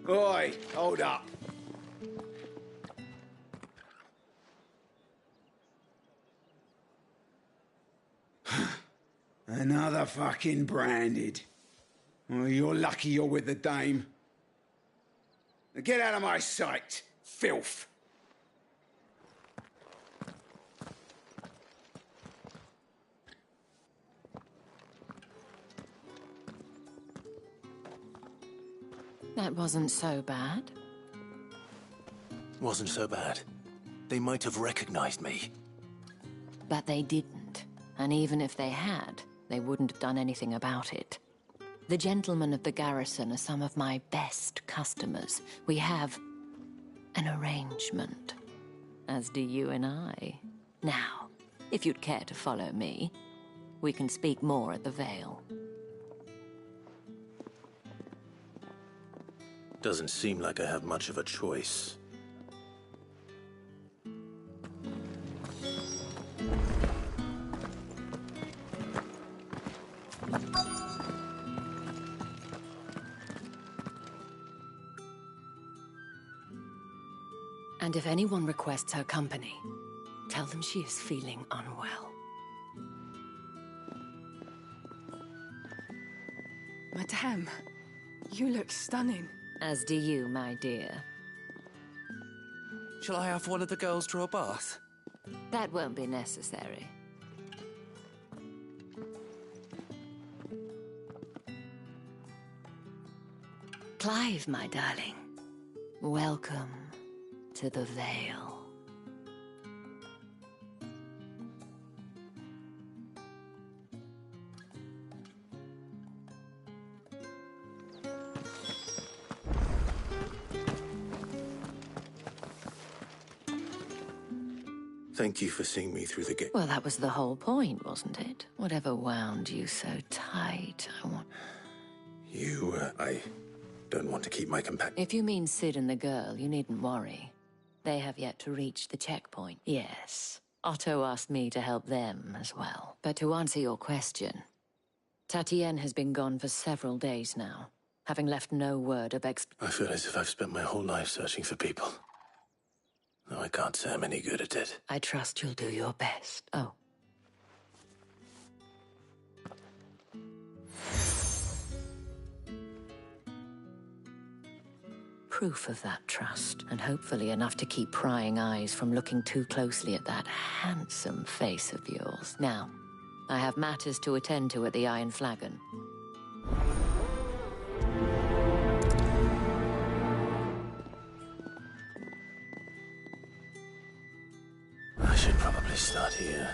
Oi, hold up. Another fucking branded. Oh, you're lucky you're with the dame. Now get out of my sight, filth. That wasn't so bad. Wasn't so bad. They might have recognized me. But they didn't. And even if they had, they wouldn't have done anything about it. The gentlemen of the garrison are some of my best customers. We have an arrangement, as do you and I. Now, if you'd care to follow me, we can speak more at the Vale. Doesn't seem like I have much of a choice. And if anyone requests her company, tell them she is feeling unwell. Madame, you look stunning. As do you, my dear. Shall I have one of the girls draw a bath? That won't be necessary. Clive, my darling. Welcome to the Vale. Thank you for seeing me through the gate. Well, that was the whole point, wasn't it? Whatever wound you so tight, I want... I don't want to keep my companion. If you mean Sid and the girl, you needn't worry. They have yet to reach the checkpoint. Yes, Otto asked me to help them as well. But to answer your question, Tatienne has been gone for several days now, having left no word of I feel as if I've spent my whole life searching for people. Though I can't say I'm any good at it. I trust you'll do your best. Oh. Proof of that trust, and hopefully enough to keep prying eyes from looking too closely at that handsome face of yours. Now, I have matters to attend to at the Iron Flagon. I should probably start here.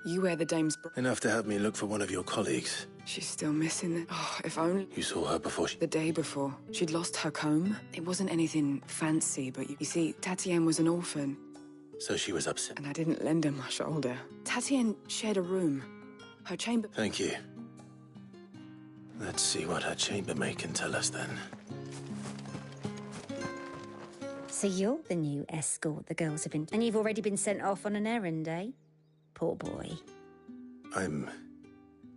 You wear the dame's... Enough to have me look for one of your colleagues. She's still missing it. Oh, if only... You saw her before The day before. She'd lost her comb. It wasn't anything fancy, but you see, Tatienne was an orphan. So she was upset. And I didn't lend her my shoulder. Tatienne shared a room. Her chamber... Thank you. Let's see what her chambermaid can tell us then. So you're the new escort the girls have been... And you've already been sent off on an errand, eh? Poor boy. I'm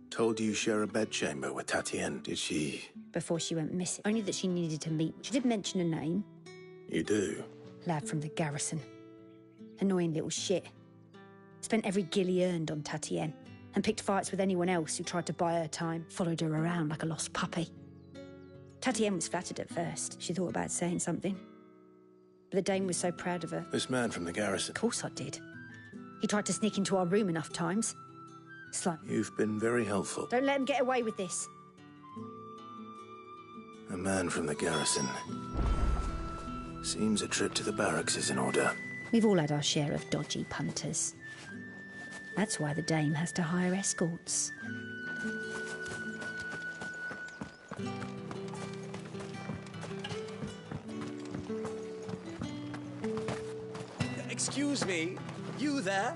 told you share a bedchamber with Tatienne. Did she... Before she went missing. Only that she needed to meet... She did mention a name. You do? Lad from the garrison. Annoying little shit. Spent every guil he earned on Tatienne. and picked fights with anyone else who tried to buy her time, followed her around like a lost puppy. Tatienne was flattered at first. She thought about saying something. But the Dame was so proud of her. This man from the garrison. Of course I did. He tried to sneak into our room enough times. It's like... You've been very helpful. Don't let him get away with this. A man from the garrison. Seems a trip to the barracks is in order. We've all had our share of dodgy punters. That's why the Dame has to hire escorts. Excuse me, you there?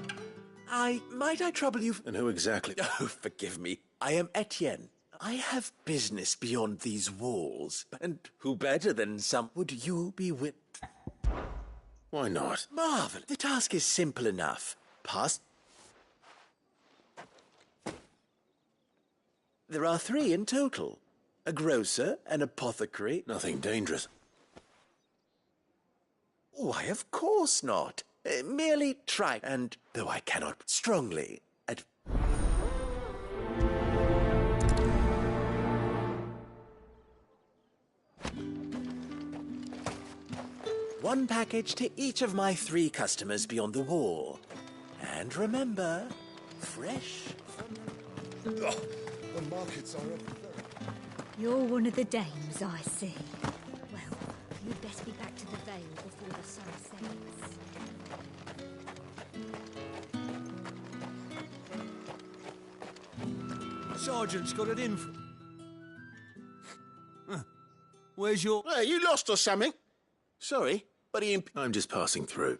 Might I trouble you? And who exactly? Oh, forgive me. I am Etienne. I have business beyond these walls. And who better than some would you be with? Why not? Marvel. The task is simple enough. Pass. There are 3 in total. A grocer, an apothecary. Nothing dangerous. Why, of course not. Merely try, and though I cannot strongly one package to each of my 3 customers beyond the wall. And remember, fresh. Oh, the markets are You're one of the dames, I see. Well, you'd best be back to the Vale before the sun sets. Sergeant's got an info. Where's your... Hey, you lost or something? Sorry, but I'm just passing through.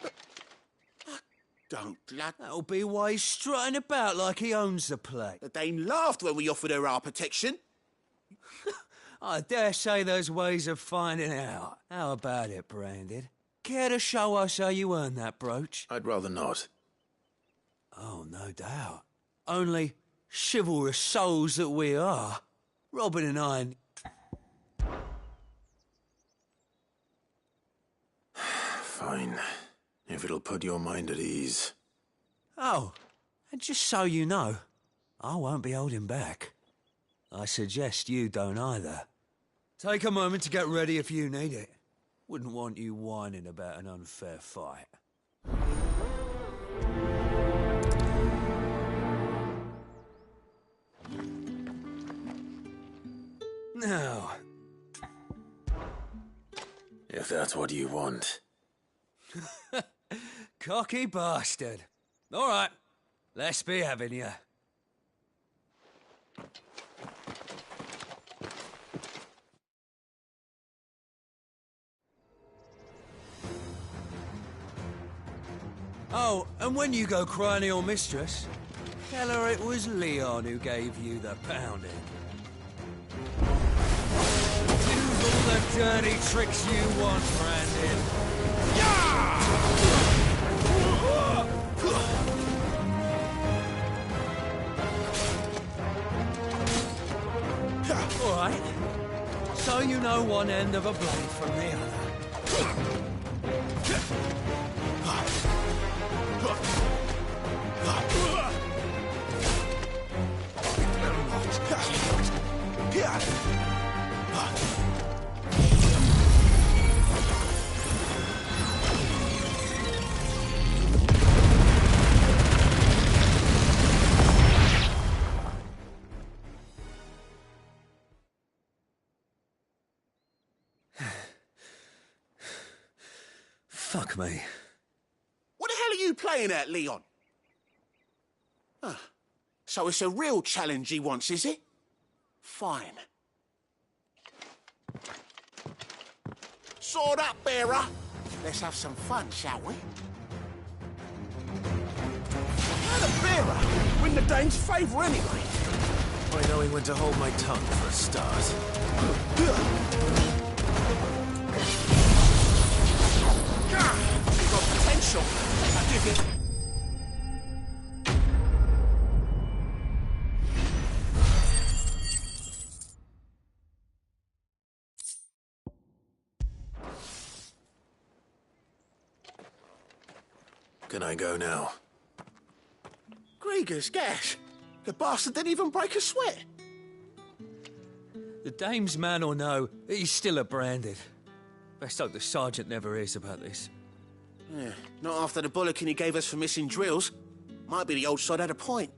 Don't blood. That'll be why he's strutting about like he owns the place. The Dame laughed when we offered her our protection. I dare say there's ways of finding out. How about it, Branded? Care to show us how you earned that brooch? I'd rather not. Oh, no doubt. Only chivalrous souls that we are. Robin and I... Fine. If it'll put your mind at ease. Oh, and just so you know, I won't be holding back. I suggest you don't either. Take a moment to get ready if you need it. Wouldn't want you whining about an unfair fight. Now... If that's what you want. Cocky bastard. All right, let's be having you. Oh, and when you go crying to your mistress, tell her it was Leon who gave you the pounding. Do all the dirty tricks you want, Brandon. All right. So you know one end of a blade from the other. Fuck me. What the hell are you playing at, Leon? So it's a real challenge he wants, is it? Fine. Sword up, bearer. Let's have some fun, shall we? How the bearer win the Dane's favour anyway? By knowing when to hold my tongue for a start. You've got potential. I give it. Can I go now? Gregor's gas. The bastard didn't even break a sweat. The dame's man or no, he's still a branded. Best hope the sergeant never hears about this. Yeah, not after the bullocking he gave us for missing drills. Might be the old sod had a point.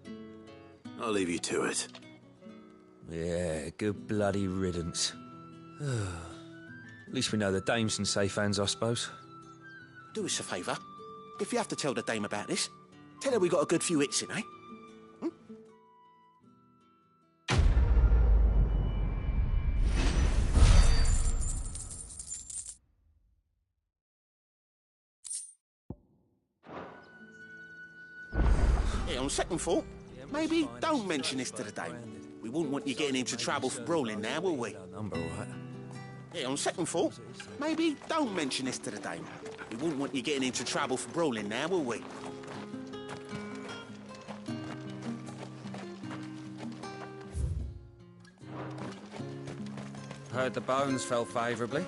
I'll leave you to it. Yeah, good bloody riddance. At least we know the dame's in safe hands, I suppose. Do us a favour. If you have to tell the dame about this, tell her we got a good few hits in, eh? Yeah, on second thought, maybe don't mention this to the dame. We wouldn't want you getting into trouble for brawling now, will we? Number, right? Yeah, on second thought, maybe don't mention this to the dame. We wouldn't want you getting into trouble for brawling now, will we? Heard the bones fell favourably.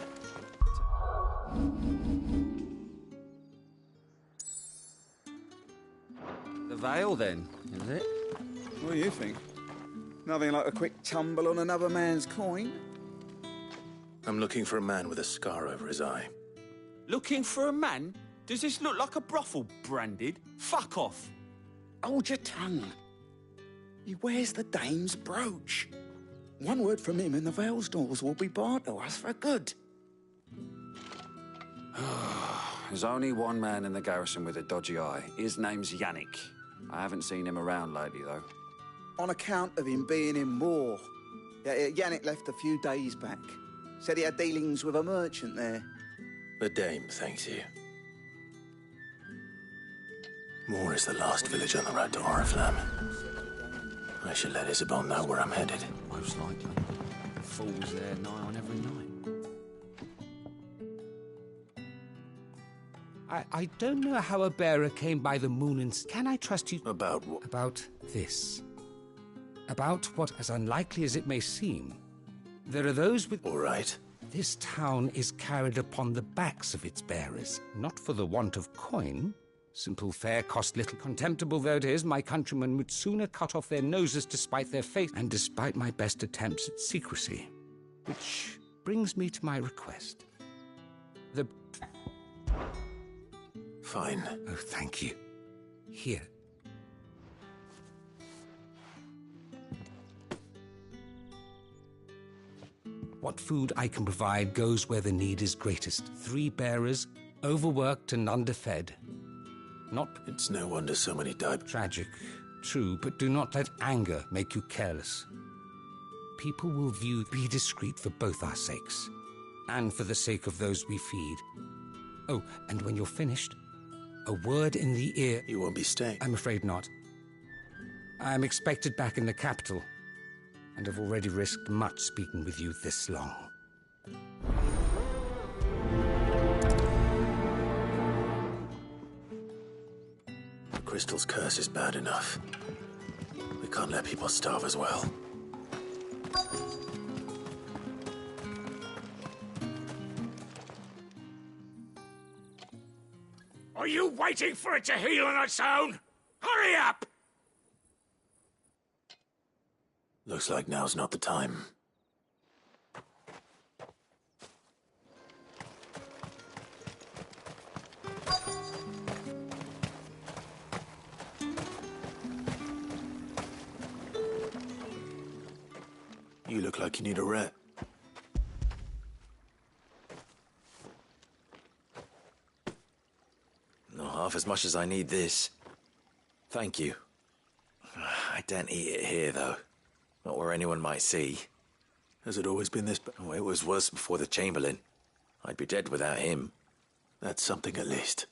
The veil, then, is it? What do you think? Nothing like a quick tumble on another man's coin? I'm looking for a man with a scar over his eye. Looking for a man? Does this look like a brothel, branded? Fuck off! Hold your tongue. He wears the dame's brooch. One word from him and the Vale's doors will be barred to us for good. There's only one man in the garrison with a dodgy eye. His name's Yannick. I haven't seen him around lately, though. On account of him being in war. Yannick left a few days back. Said he had dealings with a merchant there. The dame thanks you. Moor is the last village on the road to Oriflamme. I should let Isabel know where I'm headed. Most likely. The fool's there nigh on every night. I don't know how a bearer came by the moon and... Can I trust you? About what? About this. About what, as unlikely as it may seem, there are those with... All right. This town is carried upon the backs of its bearers, not for the want of coin. Simple fare cost little. Contemptible though it is, my countrymen would sooner cut off their noses despite their faith, and despite my best attempts at secrecy. Which brings me to my request. The... Fine. Oh, thank you. Here. What food I can provide goes where the need is greatest. 3 bearers, overworked and underfed. Not... It's no wonder so many died. Tragic, true, but do not let anger make you careless. People will view... Be discreet for both our sakes, and for the sake of those we feed. Oh, and when you're finished, a word in the ear... You won't be staying? I'm afraid not. I'm expected back in the capital, and have already risked much speaking with you this long. The crystal's curse is bad enough. We can't let people starve as well. Are you waiting for it to heal on its own? Hurry up! Looks like now's not the time. You look like you need a rest. Not half as much as I need this. Thank you. I don't eat it here, though. Not where anyone might see. Has it always been this? Oh, it was worse before the Chamberlain. I'd be dead without him. That's something at least.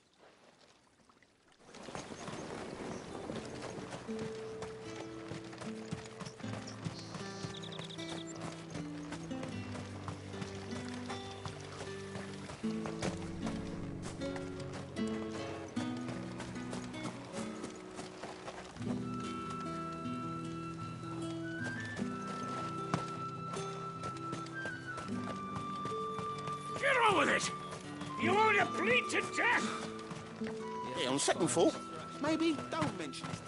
Get on with it! You want to bleed to death? Yeah, on second thought, maybe don't mention it.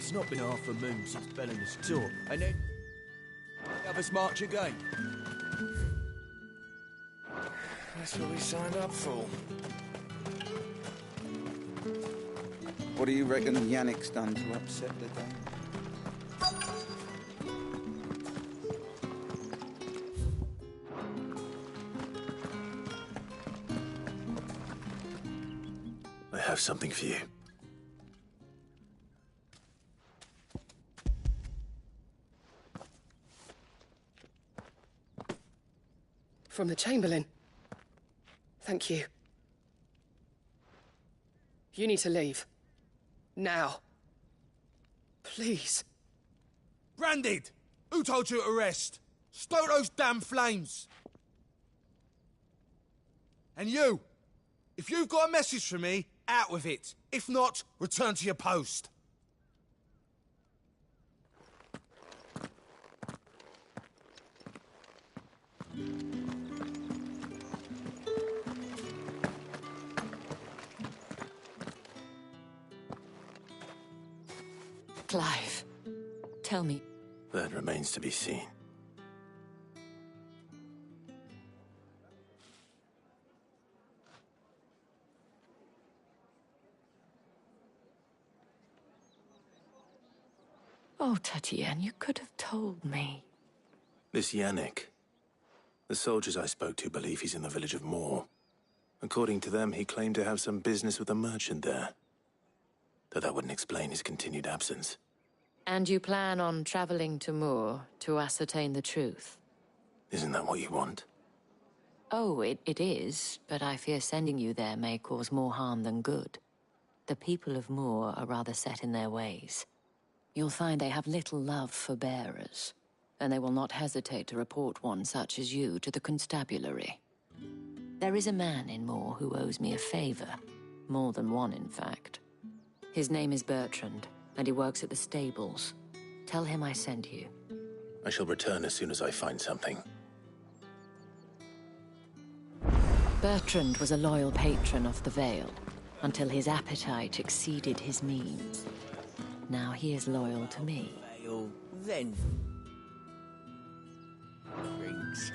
It's not been half a moon since Belinda's tour, and then have us march again. That's what we signed up for. What do you reckon Yannick's done to upset the Dane? I have something for you. From the Chamberlain. Thank you. You need to leave. Now. Please. Branded! Who told you to rest? Stoke those damn flames! And you! If you've got a message for me, out with it. If not, return to your post. Clive, tell me. That remains to be seen. Oh, Tatiana, you could have told me. This Yannick. The soldiers I spoke to believe he's in the village of Moor. According to them, he claimed to have some business with a merchant there. Though that wouldn't explain his continued absence. And you plan on traveling to Moor to ascertain the truth? Isn't that what you want? Oh, it is, but I fear sending you there may cause more harm than good. The people of Moor are rather set in their ways. You'll find they have little love for bearers, and they will not hesitate to report one such as you to the constabulary. There is a man in Moor who owes me a favor. More than one, in fact. His name is Bertrand, and he works at the stables. Tell him I sent you. I shall return as soon as I find something. Bertrand was a loyal patron of the Vale, until his appetite exceeded his means. Now he is loyal to me. Vale, then. Rings.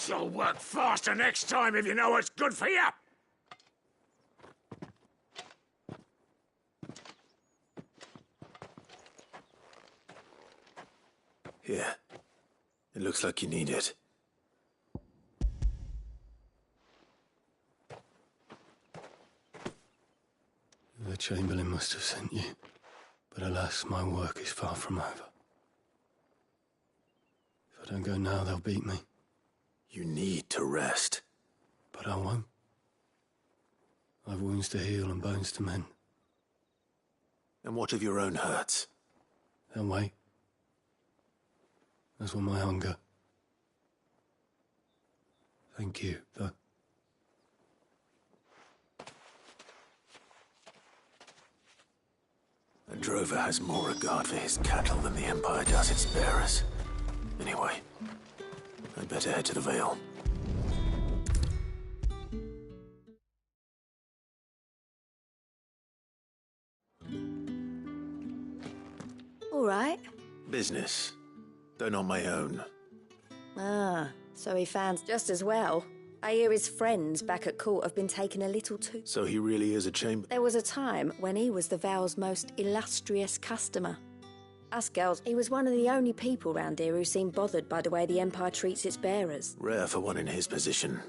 You'll work faster next time if you know what's good for you. Here. It looks like you need it. The Chamberlain must have sent you, but alas, my work is far from over. If I don't go now, they'll beat me. You need to rest. But I won't. I've wounds to heal and bones to mend. And what of your own hurts? They'll wait. As will my hunger. Thank you, though. A drover has more regard for his cattle than the Empire does its bearers. Anyway, I'd better head to the Vale. All right. Business, though not my own. Ah, so he found just as well. I hear his friends back at court have been taken a little too... So he really is a chamber... There was a time when he was the Vale's most illustrious customer. Us girls, he was one of the only people round here who seemed bothered by the way the Empire treats its bearers. Rare for one in his position.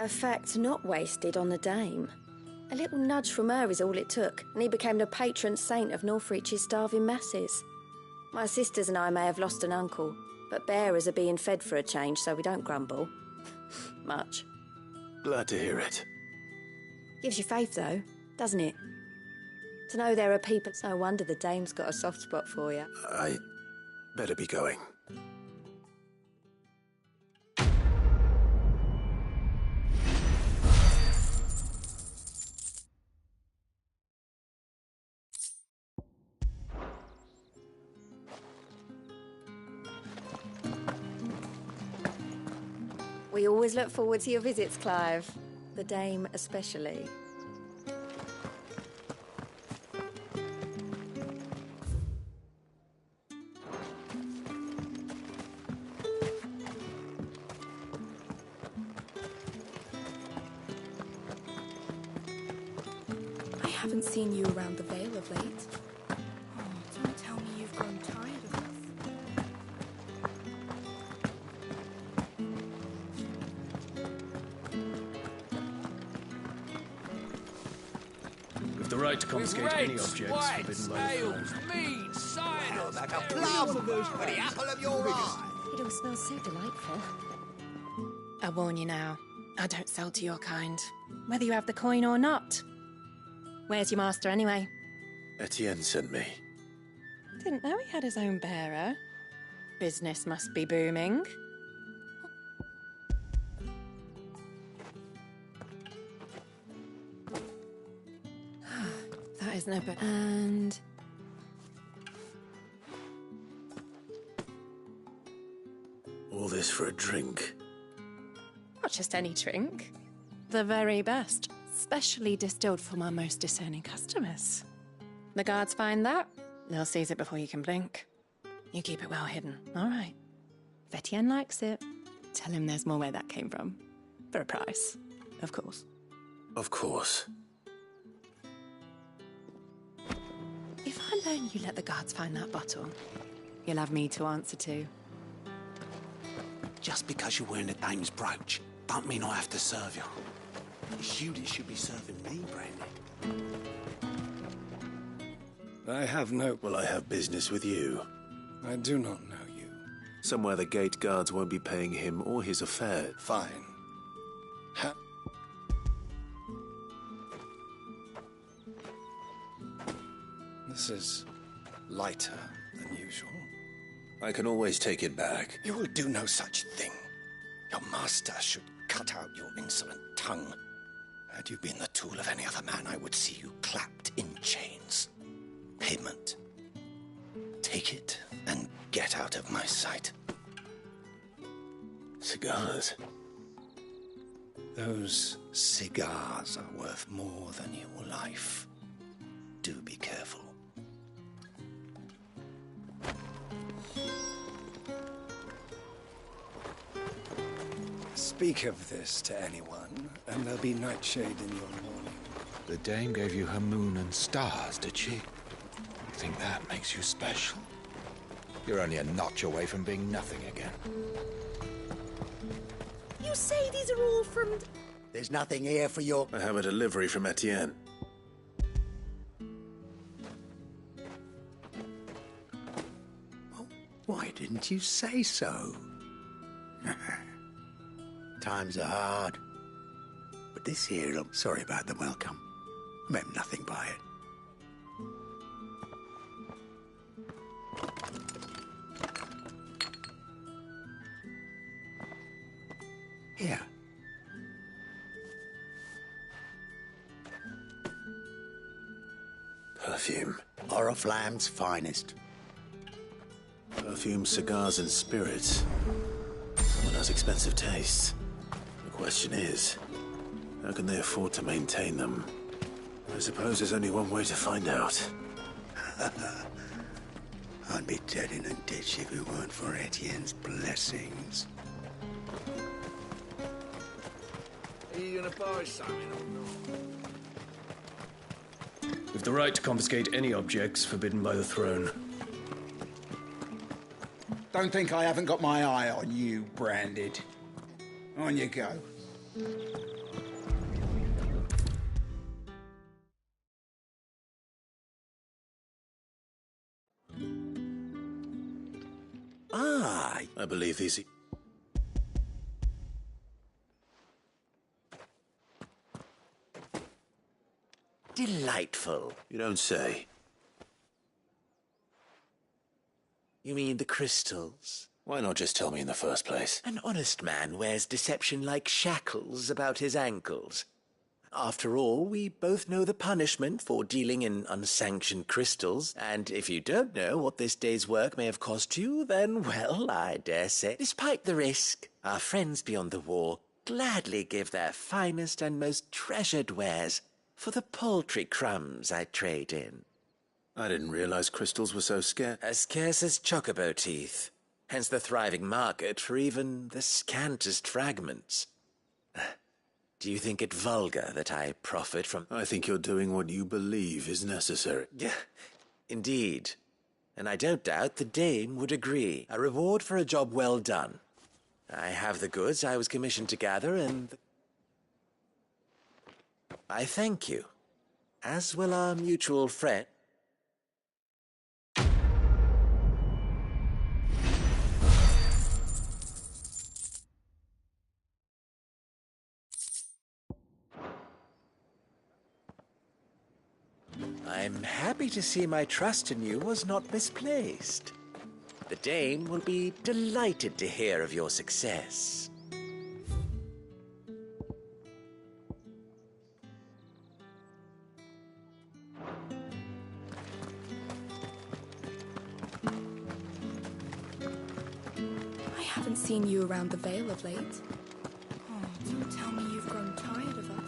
A fact not wasted on the dame. A little nudge from her is all it took, and he became the patron saint of Northreach's starving masses. My sisters and I may have lost an uncle, but bearers are being fed for a change, so we don't grumble. Much. Glad to hear it. Gives you faith, though, doesn't it? To know there are people... It's no wonder the dame's got a soft spot for you. I better be going. We always look forward to your visits, Clive. The Dame especially. I haven't seen you around the Vale of late. Oh, don't tell me you've grown tired of us. With the right to confiscate any objects forbidden by the throne. mead, cider, like a plum with the apple of your eye. It all smells so delightful. I warn you now, I don't sell to your kind, whether you have the coin or not. Where's your master anyway? Etienne sent me. Didn't know he had his own bearer. Business must be booming. That is no but. And All this for a drink. not just any drink. The very best, specially distilled for my most discerning customers. The guards find that, they'll seize it before you can blink. You keep it well hidden, all right? If Etienne likes it, tell him there's more where that came from. For a price, of course. Of course. If I learn you let the guards find that bottle, you'll have me to answer to. Just because you're wearing the Dame's brooch, don't mean I have to serve you. It's you that should be serving me, Brandy. I have no... Well, I have business with you. I do not know you. Somewhere the gate guards won't be paying him or his affair. Fine. This is lighter than usual. I can always take it back. You will do no such thing. Your master should cut out your insolent tongue. Had you been the tool of any other man, I would see you clapped in chains. Payment. Take it and get out of my sight. Cigars. Those cigars are worth more than your life. Do be careful. Speak of this to anyone, and there'll be nightshade in your morning. The Dame gave you her moon and stars, did she? Think that makes you special? You're only a notch away from being nothing again. You say these are all from... There's nothing here for your... I have a delivery from Etienne. Why didn't you say so? Times are hard. But this here, I'm sorry about the welcome. I meant nothing by it. Here. Perfume. Oriflamme's finest. Perfume, cigars, and spirits. Someone has expensive tastes. The question is, how can they afford to maintain them? I suppose there's only one way to find out. I'd be dead in a ditch if it weren't for Etienne's blessings. Are you gonna buy something or not? With the right to confiscate any objects forbidden by the throne. Don't think I haven't got my eye on you, Branded. On you go. I believe these... Delightful. You don't say. You mean the crystals? Why not just tell me in the first place? An honest man wears deception like shackles about his ankles. After all, we both know the punishment for dealing in unsanctioned crystals, and if you don't know what this day's work may have cost you, then, well, I dare say, despite the risk, our friends beyond the wall gladly give their finest and most treasured wares for the paltry crumbs I trade in. I didn't realize crystals were so scarce. As scarce as chocobo teeth, hence the thriving market for even the scantest fragments. Do you think it vulgar that I profit from... I think you're doing what you believe is necessary. Yeah, indeed. And I don't doubt the dame would agree. A reward for a job well done. I have the goods I was commissioned to gather, and... I thank you. As will our mutual friend. I'm happy to see my trust in you was not misplaced. The dame will be delighted to hear of your success. I haven't seen you around the Vale of late. Oh, don't tell me you've grown tired of us.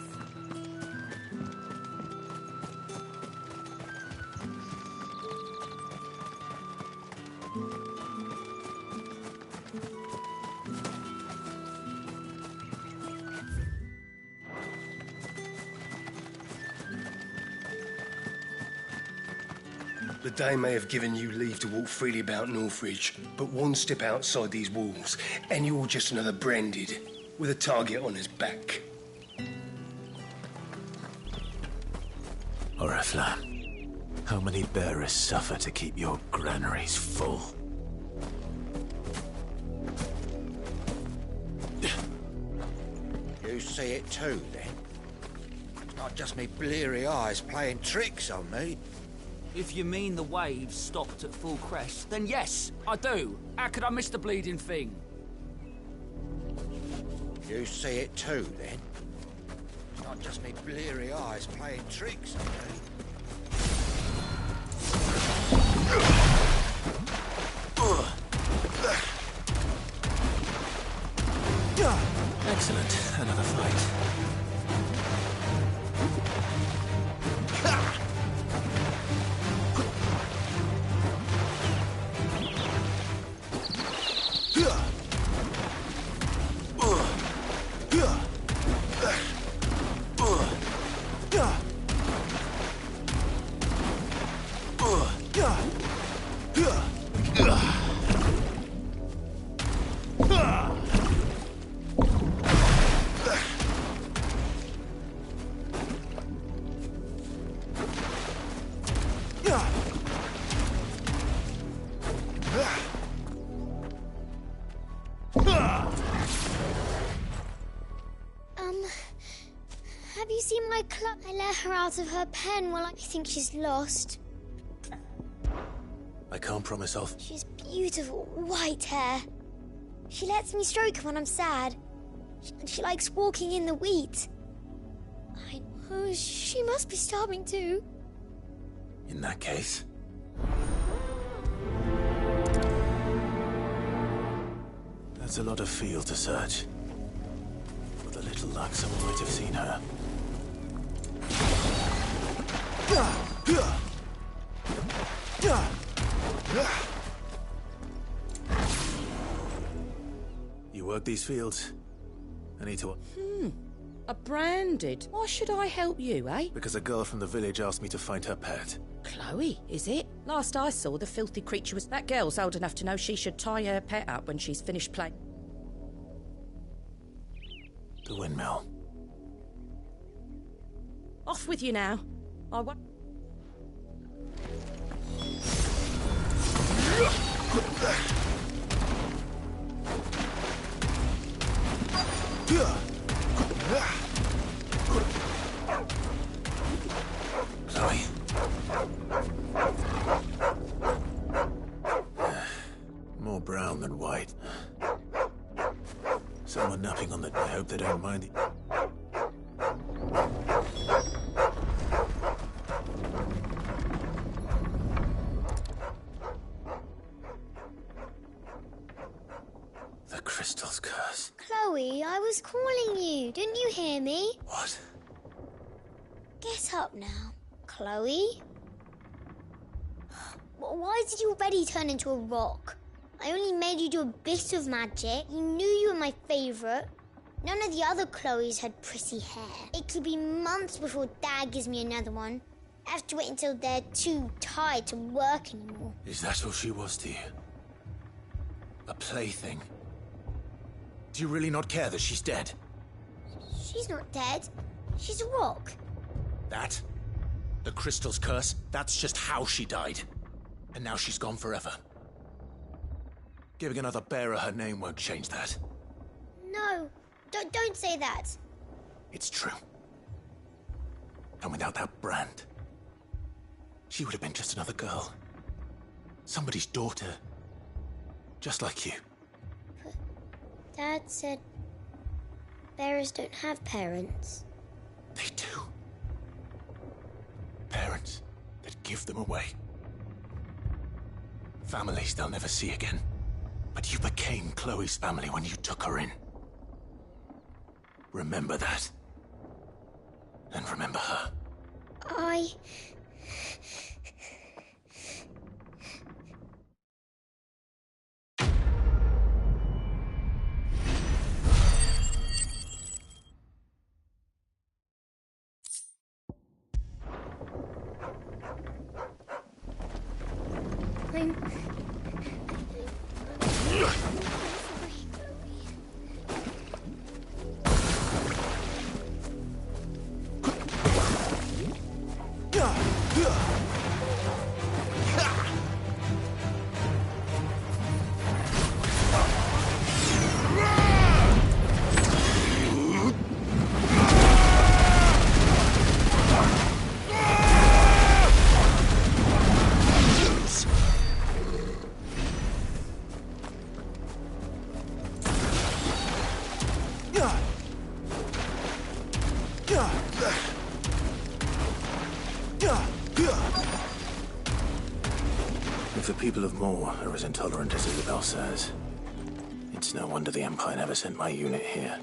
The Dame may have given you leave to walk freely about Northridge, but one step outside these walls, and you're just another branded, with a target on his back. Oriflamme, how many bearers suffer to keep your granaries full? You see it too, then? It's not just me bleary eyes playing tricks on me. If you mean the waves stopped at full crest, then yes, I do. How could I miss the bleeding thing? You see it too, then? It's not just me bleary eyes playing tricks on me. Excellent. Another fight. Have you seen my club? I let her out of her pen while I think she's lost. I can't promise I'll... She's beautiful, white hair. She lets me stroke her when I'm sad. And she likes walking in the wheat. Oh, she must be starving too. In that case... That's a lot of field to search. With a little luck, someone might have seen her. You work these fields? I need to... A branded? Why should I help you, eh? Because a girl from the village asked me to find her pet. Chloe, is it? Last I saw, the filthy creature was... That girl's old enough to know she should tie her pet up when she's finished playing. The windmill. Off with you now. I won't... Chloe. More brown than white. Someone napping on the... I hope they don't mind it. was calling you. Didn't you hear me? What? Get up now, Chloe. Why did you already turn into a rock? I only made you do a bit of magic. You knew you were my favourite. None of the other Chloes had pretty hair. It could be months before Dad gives me another one. I have to wait until they're too tired to work anymore. Is that all she was to you? A plaything? Do you really not care that she's dead? She's not dead. She's a rock. That? The crystal's curse? That's just how she died. And now she's gone forever. Giving another bearer her name won't change that. No, don't say that. It's true. And without that brand, she would have been just another girl. Somebody's daughter. Just like you. But Dad said bearers don't have parents. They do. Parents that give them away. Families they'll never see again. But you became Chloe's family when you took her in. Remember that. And remember her. If the people of Moor are as intolerant as Isabel says, it's no wonder the Empire never sent my unit here.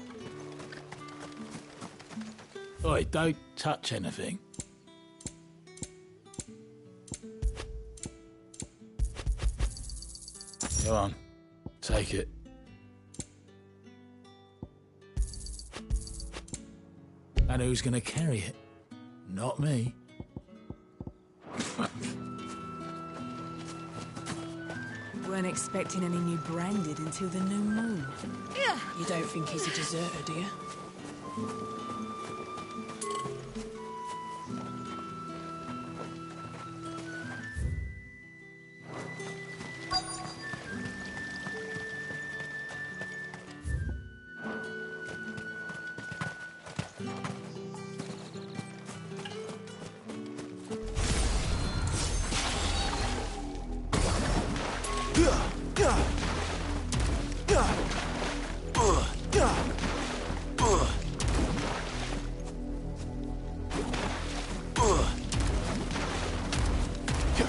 Oi, don't touch anything. Go on, take it. And who's gonna carry it? Not me. Weren't expecting any new branded until the new moon. You don't think he's a deserter, do you?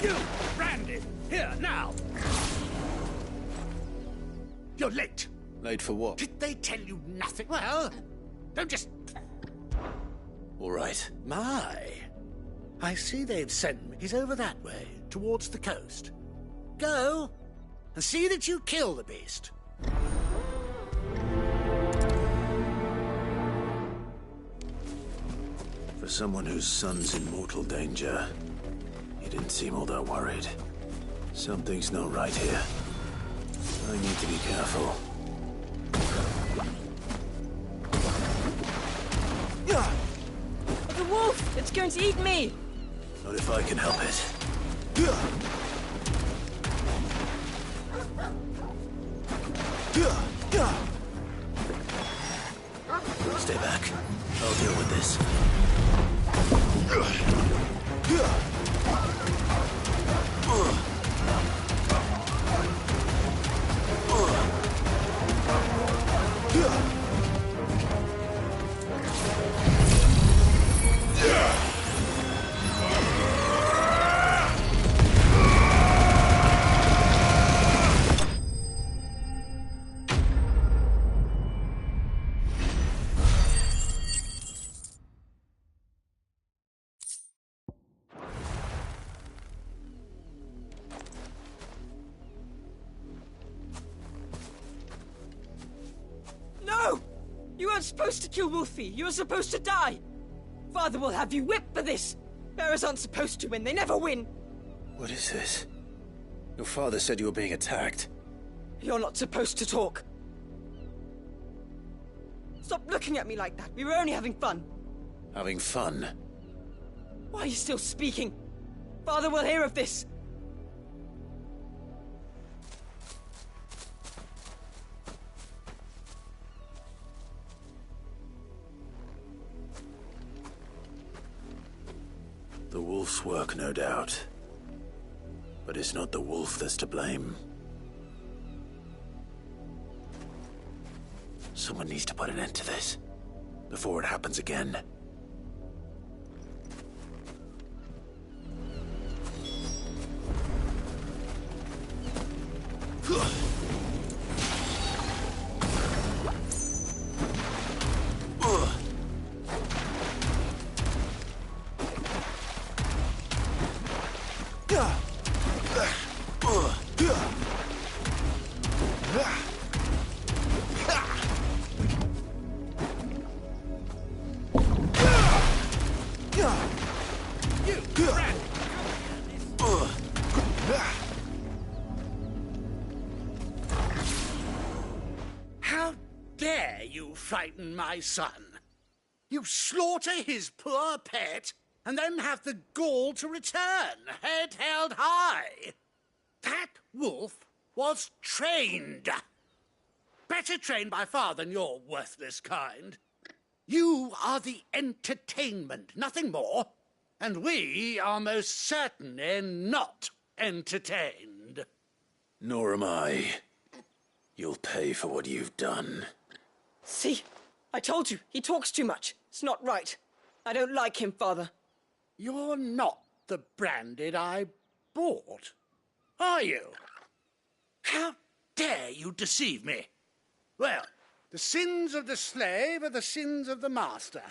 You, Branded, here, now! You're late. Late for what? Did they tell you nothing? Well, don't just... All right. My, I see they've sent me. He's over that way, towards the coast. Go, and see that you kill the beast. For someone whose son's in mortal danger, he didn't seem all that worried. Something's not right here. I need to be careful. The wolf! It's going to eat me! Not if I can help it. Stay back. I'll deal with this. supposed to kill Wolfie. You were supposed to die. Father will have you whipped for this. Bearers aren't supposed to win. They never win. What is this? Your father said you were being attacked. You're not supposed to talk. Stop looking at me like that. We were only having fun. Having fun? Why are you still speaking? Father will hear of this. The wolf's work, no doubt. But it's not the wolf that's to blame. Someone needs to put an end to this, before it happens again. How dare you frighten my son? You slaughter his poor pet, and then have the gall to return, head held high. That wolf was trained. Better trained by far than your worthless kind. You are the entertainment, nothing more. And we are most certainly not entertained. Nor am I. You'll pay for what you've done. See? I told you, he talks too much. It's not right. I don't like him, Father. You're not the branded I bought, are you? How dare you deceive me? Well, the sins of the slave are the sins of the master.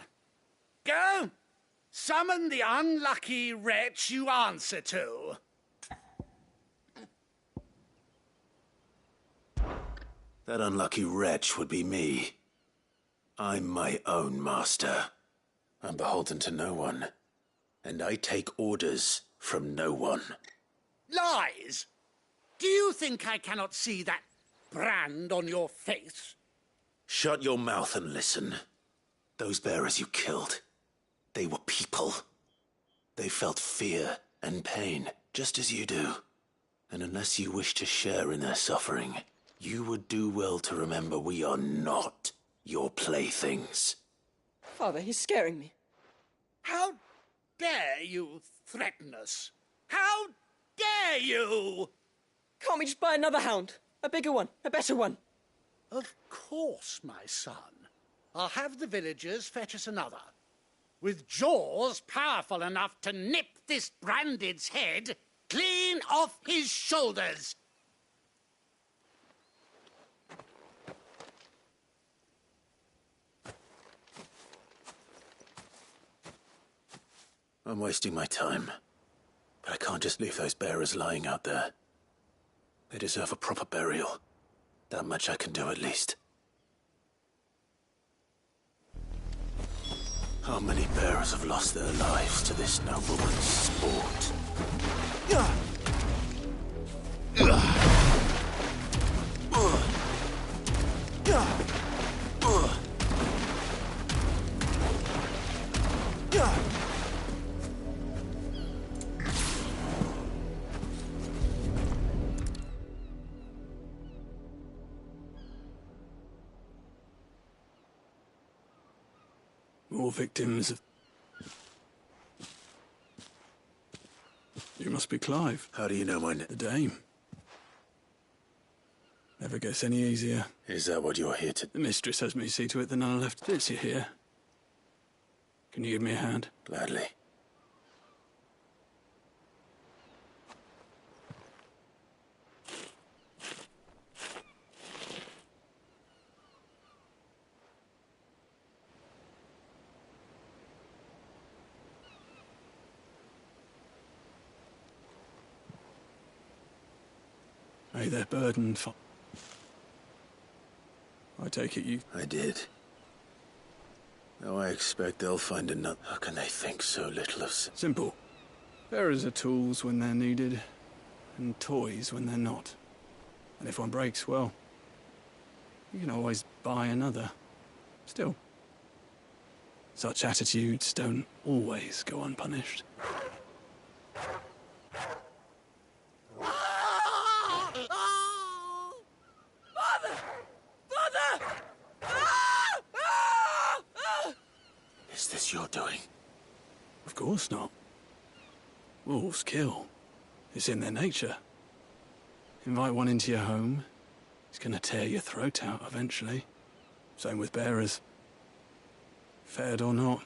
Go! Summon the unlucky wretch you answer to. That unlucky wretch would be me. I'm my own master. I'm beholden to no one. And I take orders from no one. Lies! Do you think I cannot see that brand on your face? Shut your mouth and listen. Those bearers you killed, they were people. They felt fear and pain, just as you do. And unless you wish to share in their suffering, you would do well to remember we are not your playthings. Father, he's scaring me. How dare you threaten us? How dare you? Can't we just buy another hound? A bigger one, a better one. Of course, my son. I'll have the villagers fetch us another. With jaws powerful enough to nip this branded's head clean off his shoulders. I'm wasting my time. But I can't just leave those bearers lying out there. They deserve a proper burial. That much I can do at least. How many bearers have lost their lives to this nobleman's sport? More victims of... You must be Clive. How do you know my name? The Dame. Never gets any easier. Is that what you're here to... The mistress has me see to it the none left. Fits you here. Can you give me a hand? Gladly. Hey, they're burdened for... I take it you... I did. Now I expect they'll find another. How can they think so little of... Simple. Bearers are tools when they're needed, and toys when they're not. And if one breaks, well, you can always buy another. Still, such attitudes don't always go unpunished. Is this your doing? Of course not. Wolves kill. It's in their nature. Invite one into your home, he's gonna tear your throat out eventually. Same with bearers. Fed or not,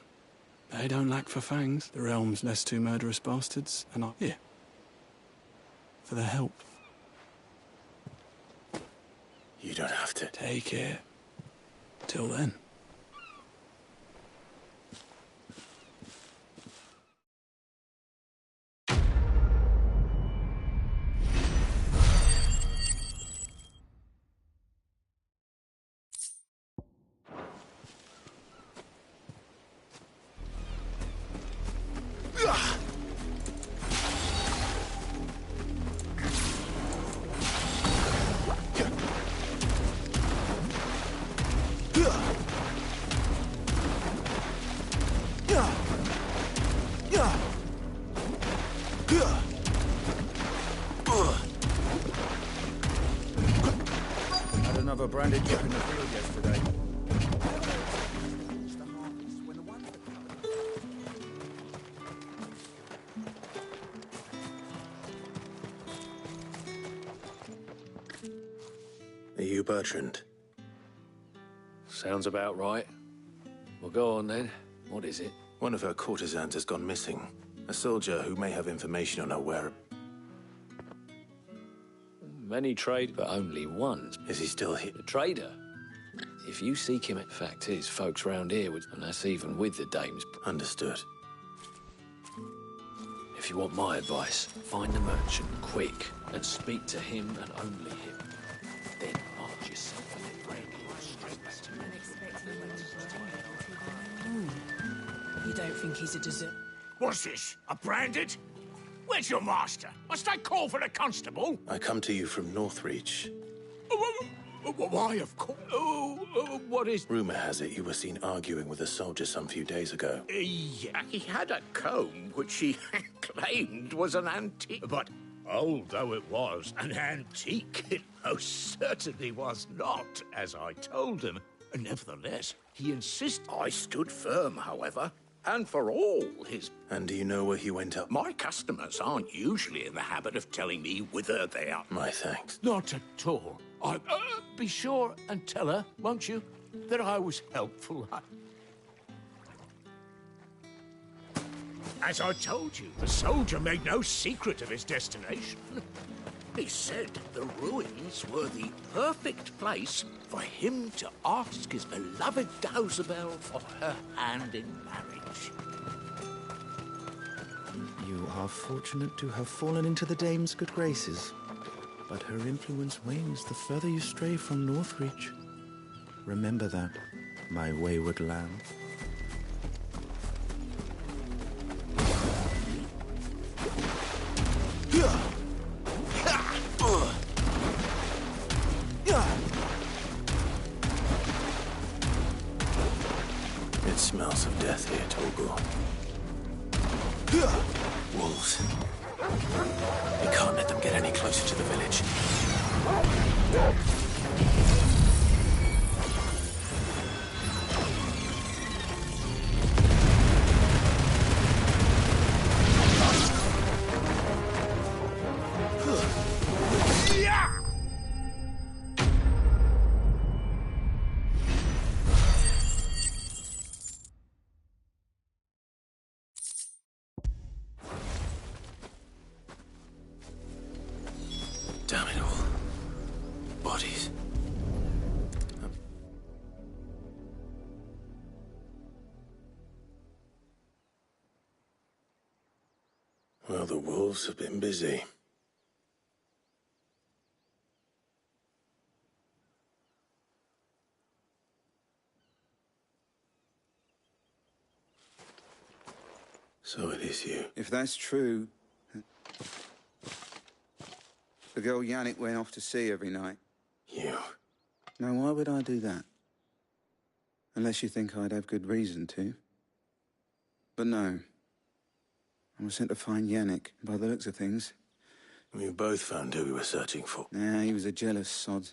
they don't lack for fangs. The realm's less two murderous bastards, and I'm here for their help. You don't have to. Take it. Till then. Had another branded jip in the field yesterday. Are you Bertrand? Sounds about right. Well, go on then. What is it? One of her courtesans has gone missing. A soldier who may have information on her where... Many trade, but only one. Is he still here? The trader? If you seek him, fact is, folks round here would... And that's even with the dames. Understood. If you want my advice, find the merchant quick and speak to him and only him. Then arch yourself and then bring him straight back to me. You don't think he's a desert? What's this? A branded? Where's your master? Must I call for the constable? I come to you from Northreach. Why, of course. What is... Rumor has it you were seen arguing with a soldier some few days ago. Yeah, he had a comb which he claimed was an antique. But old though it was, an antique it most certainly was not, as I told him. Nevertheless, he insists I stood firm, however. And for all his... And do you know where he went up? My customers aren't usually in the habit of telling me whither they are. My thanks. Not at all. Be sure and tell her, won't you, that I was helpful. As I told you, the soldier made no secret of his destination. He said the ruins were the perfect place for him to ask his beloved Dausabel for her hand in marriage. You are fortunate to have fallen into the dame's good graces, but her influence wanes the further you stray from Northreach. Remember that, my wayward lamb. It smells of death here, Torgor. Wolves. We can't let them get any closer to the village. Damn it all. Bodies. Well, the wolves have been busy. this you? If that's true, the girl Yannick went off to sea every night. You? Now, why would I do that? Unless you think I'd have good reason to. But no. I was sent to find Yannick, by the looks of things. We both found who we were searching for. Yeah, he was a jealous sod.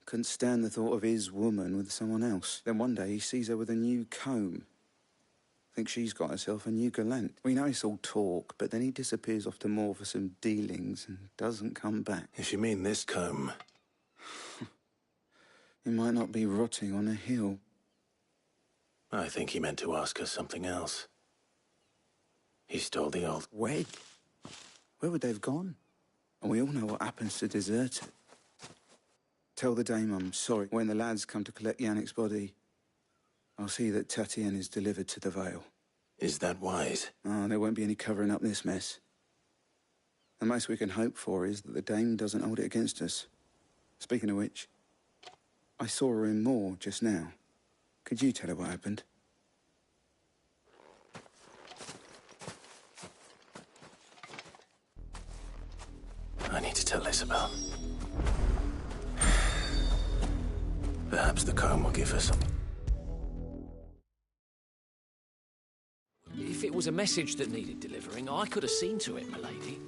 Couldn't stand the thought of his woman with someone else. Then one day he sees her with a new comb. Thinks she's got herself a new gallant. We know it's all talk, but then he disappears off to Moor for some dealings and doesn't come back. If you mean this comb... He might not be rotting on a hill. I think he meant to ask us something else. He stole the old... Wed? Where would they have gone? And we all know what happens to deserters. Tell the dame I'm sorry. When the lads come to collect Yannick's body, I'll see that Tatienne is delivered to the Vale. Is that wise? Oh, there won't be any covering up this mess. The most we can hope for is that the dame doesn't hold it against us. Speaking of which, I saw her in Moor just now. Could you tell her what happened? I need to tell Isabel. Perhaps the comb will give her something. If it was a message that needed delivering, I could have seen to it, milady.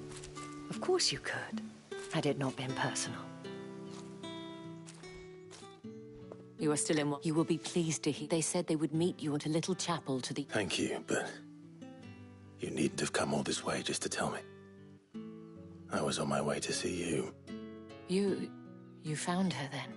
Of course you could, had it not been personal. You are still in what? You will be pleased to hear. They said they would meet you at a little chapel to the... Thank you, but you needn't have come all this way just to tell me. I was on my way to see you. You found her then?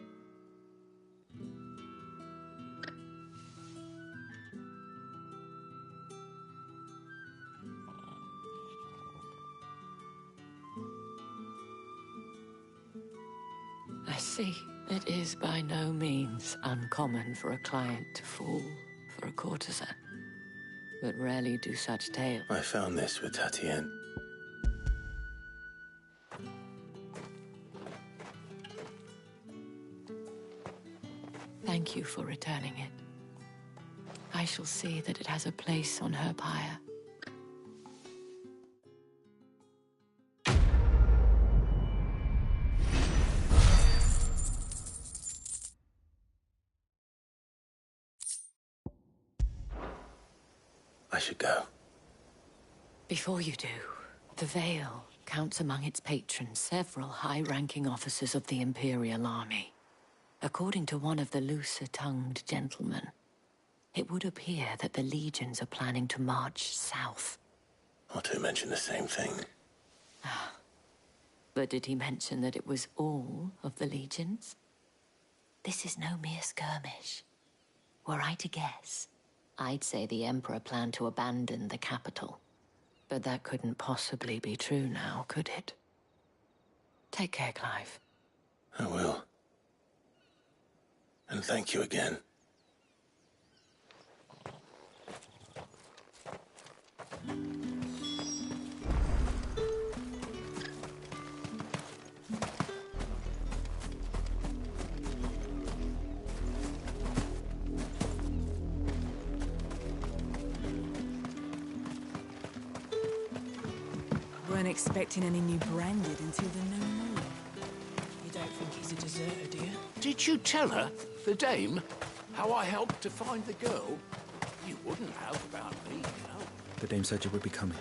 I see. It is by no means uncommon for a client to fall for a courtesan, but rarely do such tales. I found this with Tatienne. Thank you for returning it. I shall see that it has a place on her pyre. I should go. Before you do, the Vale counts among its patrons several high-ranking officers of the Imperial Army. According to one of the looser-tongued gentlemen, it would appear that the legions are planning to march south. Otto mentioned the same thing. But did he mention that it was all of the legions? This is no mere skirmish. Were I to guess, I'd say the Emperor planned to abandon the capital. But that couldn't possibly be true now, could it? Take care, Clive. I will. And thank you again. Weren't expecting any new branded until the no more. You don't think he's a deserter, do you? Did you tell her, the dame, how I helped to find the girl? You wouldn't have about me, you know. The dame said you would be coming.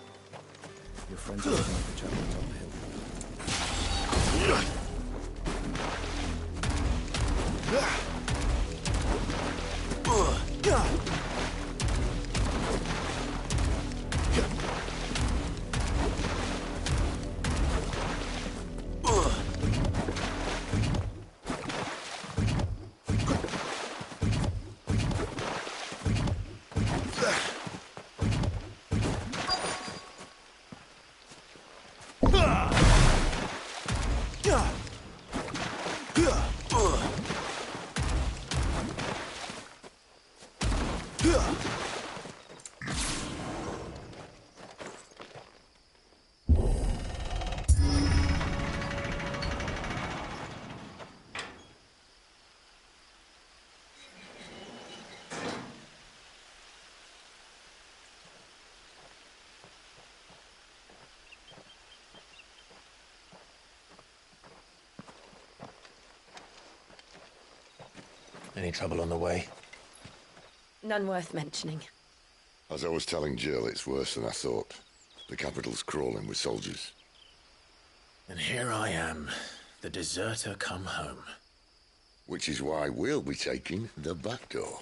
Your friends are living at the chapel top hill. Any trouble on the way? None worth mentioning. As I was telling Jill, it's worse than I thought. The capital's crawling with soldiers. And here I am, the deserter come home. Which is why we'll be taking the back door.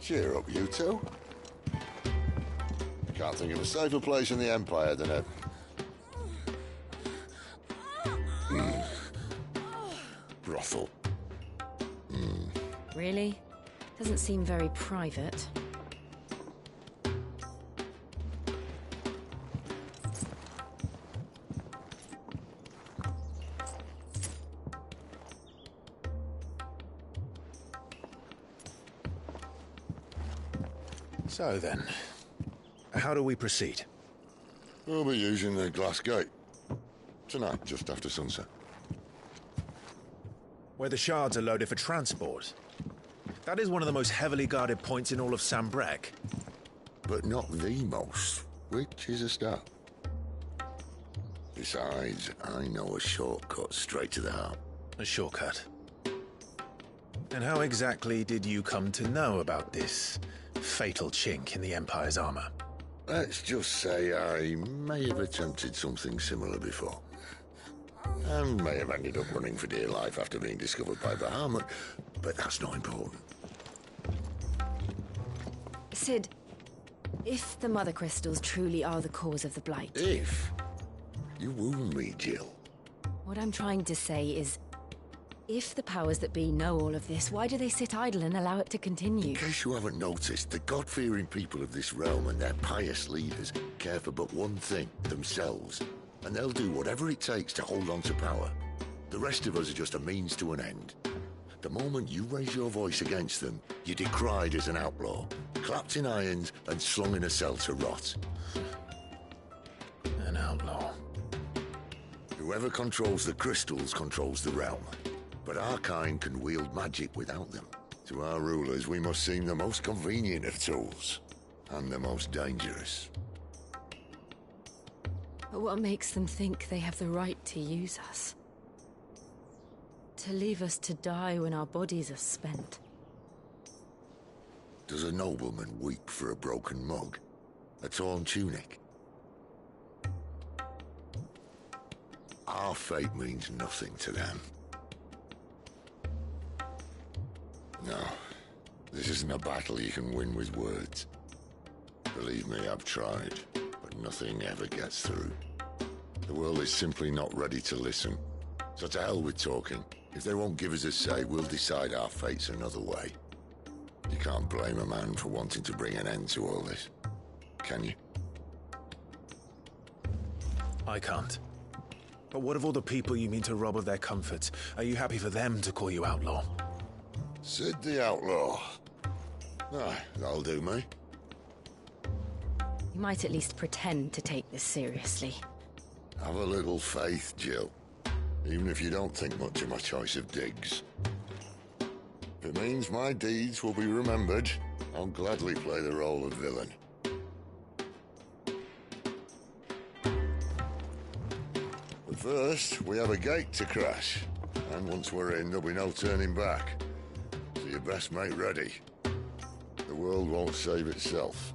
Cheer up, you two. Can't think of a safer place in the Empire than a... brothel. Really? Doesn't seem very private. So then, how do we proceed? We'll be using the glass gate. Tonight, just after sunset. Where the shards are loaded for transport. That is one of the most heavily guarded points in all of Sambrec. But not the most, which is a start. Besides, I know a shortcut straight to the heart. A shortcut? And how exactly did you come to know about this fatal chink in the Empire's armor? Let's just say I may have attempted something similar before. And may have ended up running for dear life after being discovered by Bahamut, but that's not important. Sid, if the Mother Crystals truly are the cause of the Blight... If? You wound me, Jill. What I'm trying to say is, if the powers that be know all of this, why do they sit idle and allow it to continue? In case you haven't noticed, the God-fearing people of this realm and their pious leaders care for but one thing, themselves. And they'll do whatever it takes to hold on to power. The rest of us are just a means to an end. The moment you raise your voice against them, you're decried as an outlaw, clapped in irons and slung in a cell to rot. An outlaw. Whoever controls the crystals controls the realm. But our kind can wield magic without them. To our rulers, we must seem the most convenient of tools, and the most dangerous. But what makes them think they have the right to use us? To leave us to die when our bodies are spent? Does a nobleman weep for a broken mug? A torn tunic? Our fate means nothing to them. No, this isn't a battle you can win with words. Believe me, I've tried, but nothing ever gets through. The world is simply not ready to listen. So to hell with talking. If they won't give us a say, we'll decide our fates another way. You can't blame a man for wanting to bring an end to all this, can you? I can't. But what of all the people you mean to rob of their comforts? Are you happy for them to call you outlaw? Sid the Outlaw. Aye, that'll do me. You might at least pretend to take this seriously. Have a little faith, Jill. Even if you don't think much of my choice of digs. If it means my deeds will be remembered, I'll gladly play the role of villain. But first, we have a gate to crash. And once we're in, there'll be no turning back. So you best make ready. The world won't save itself.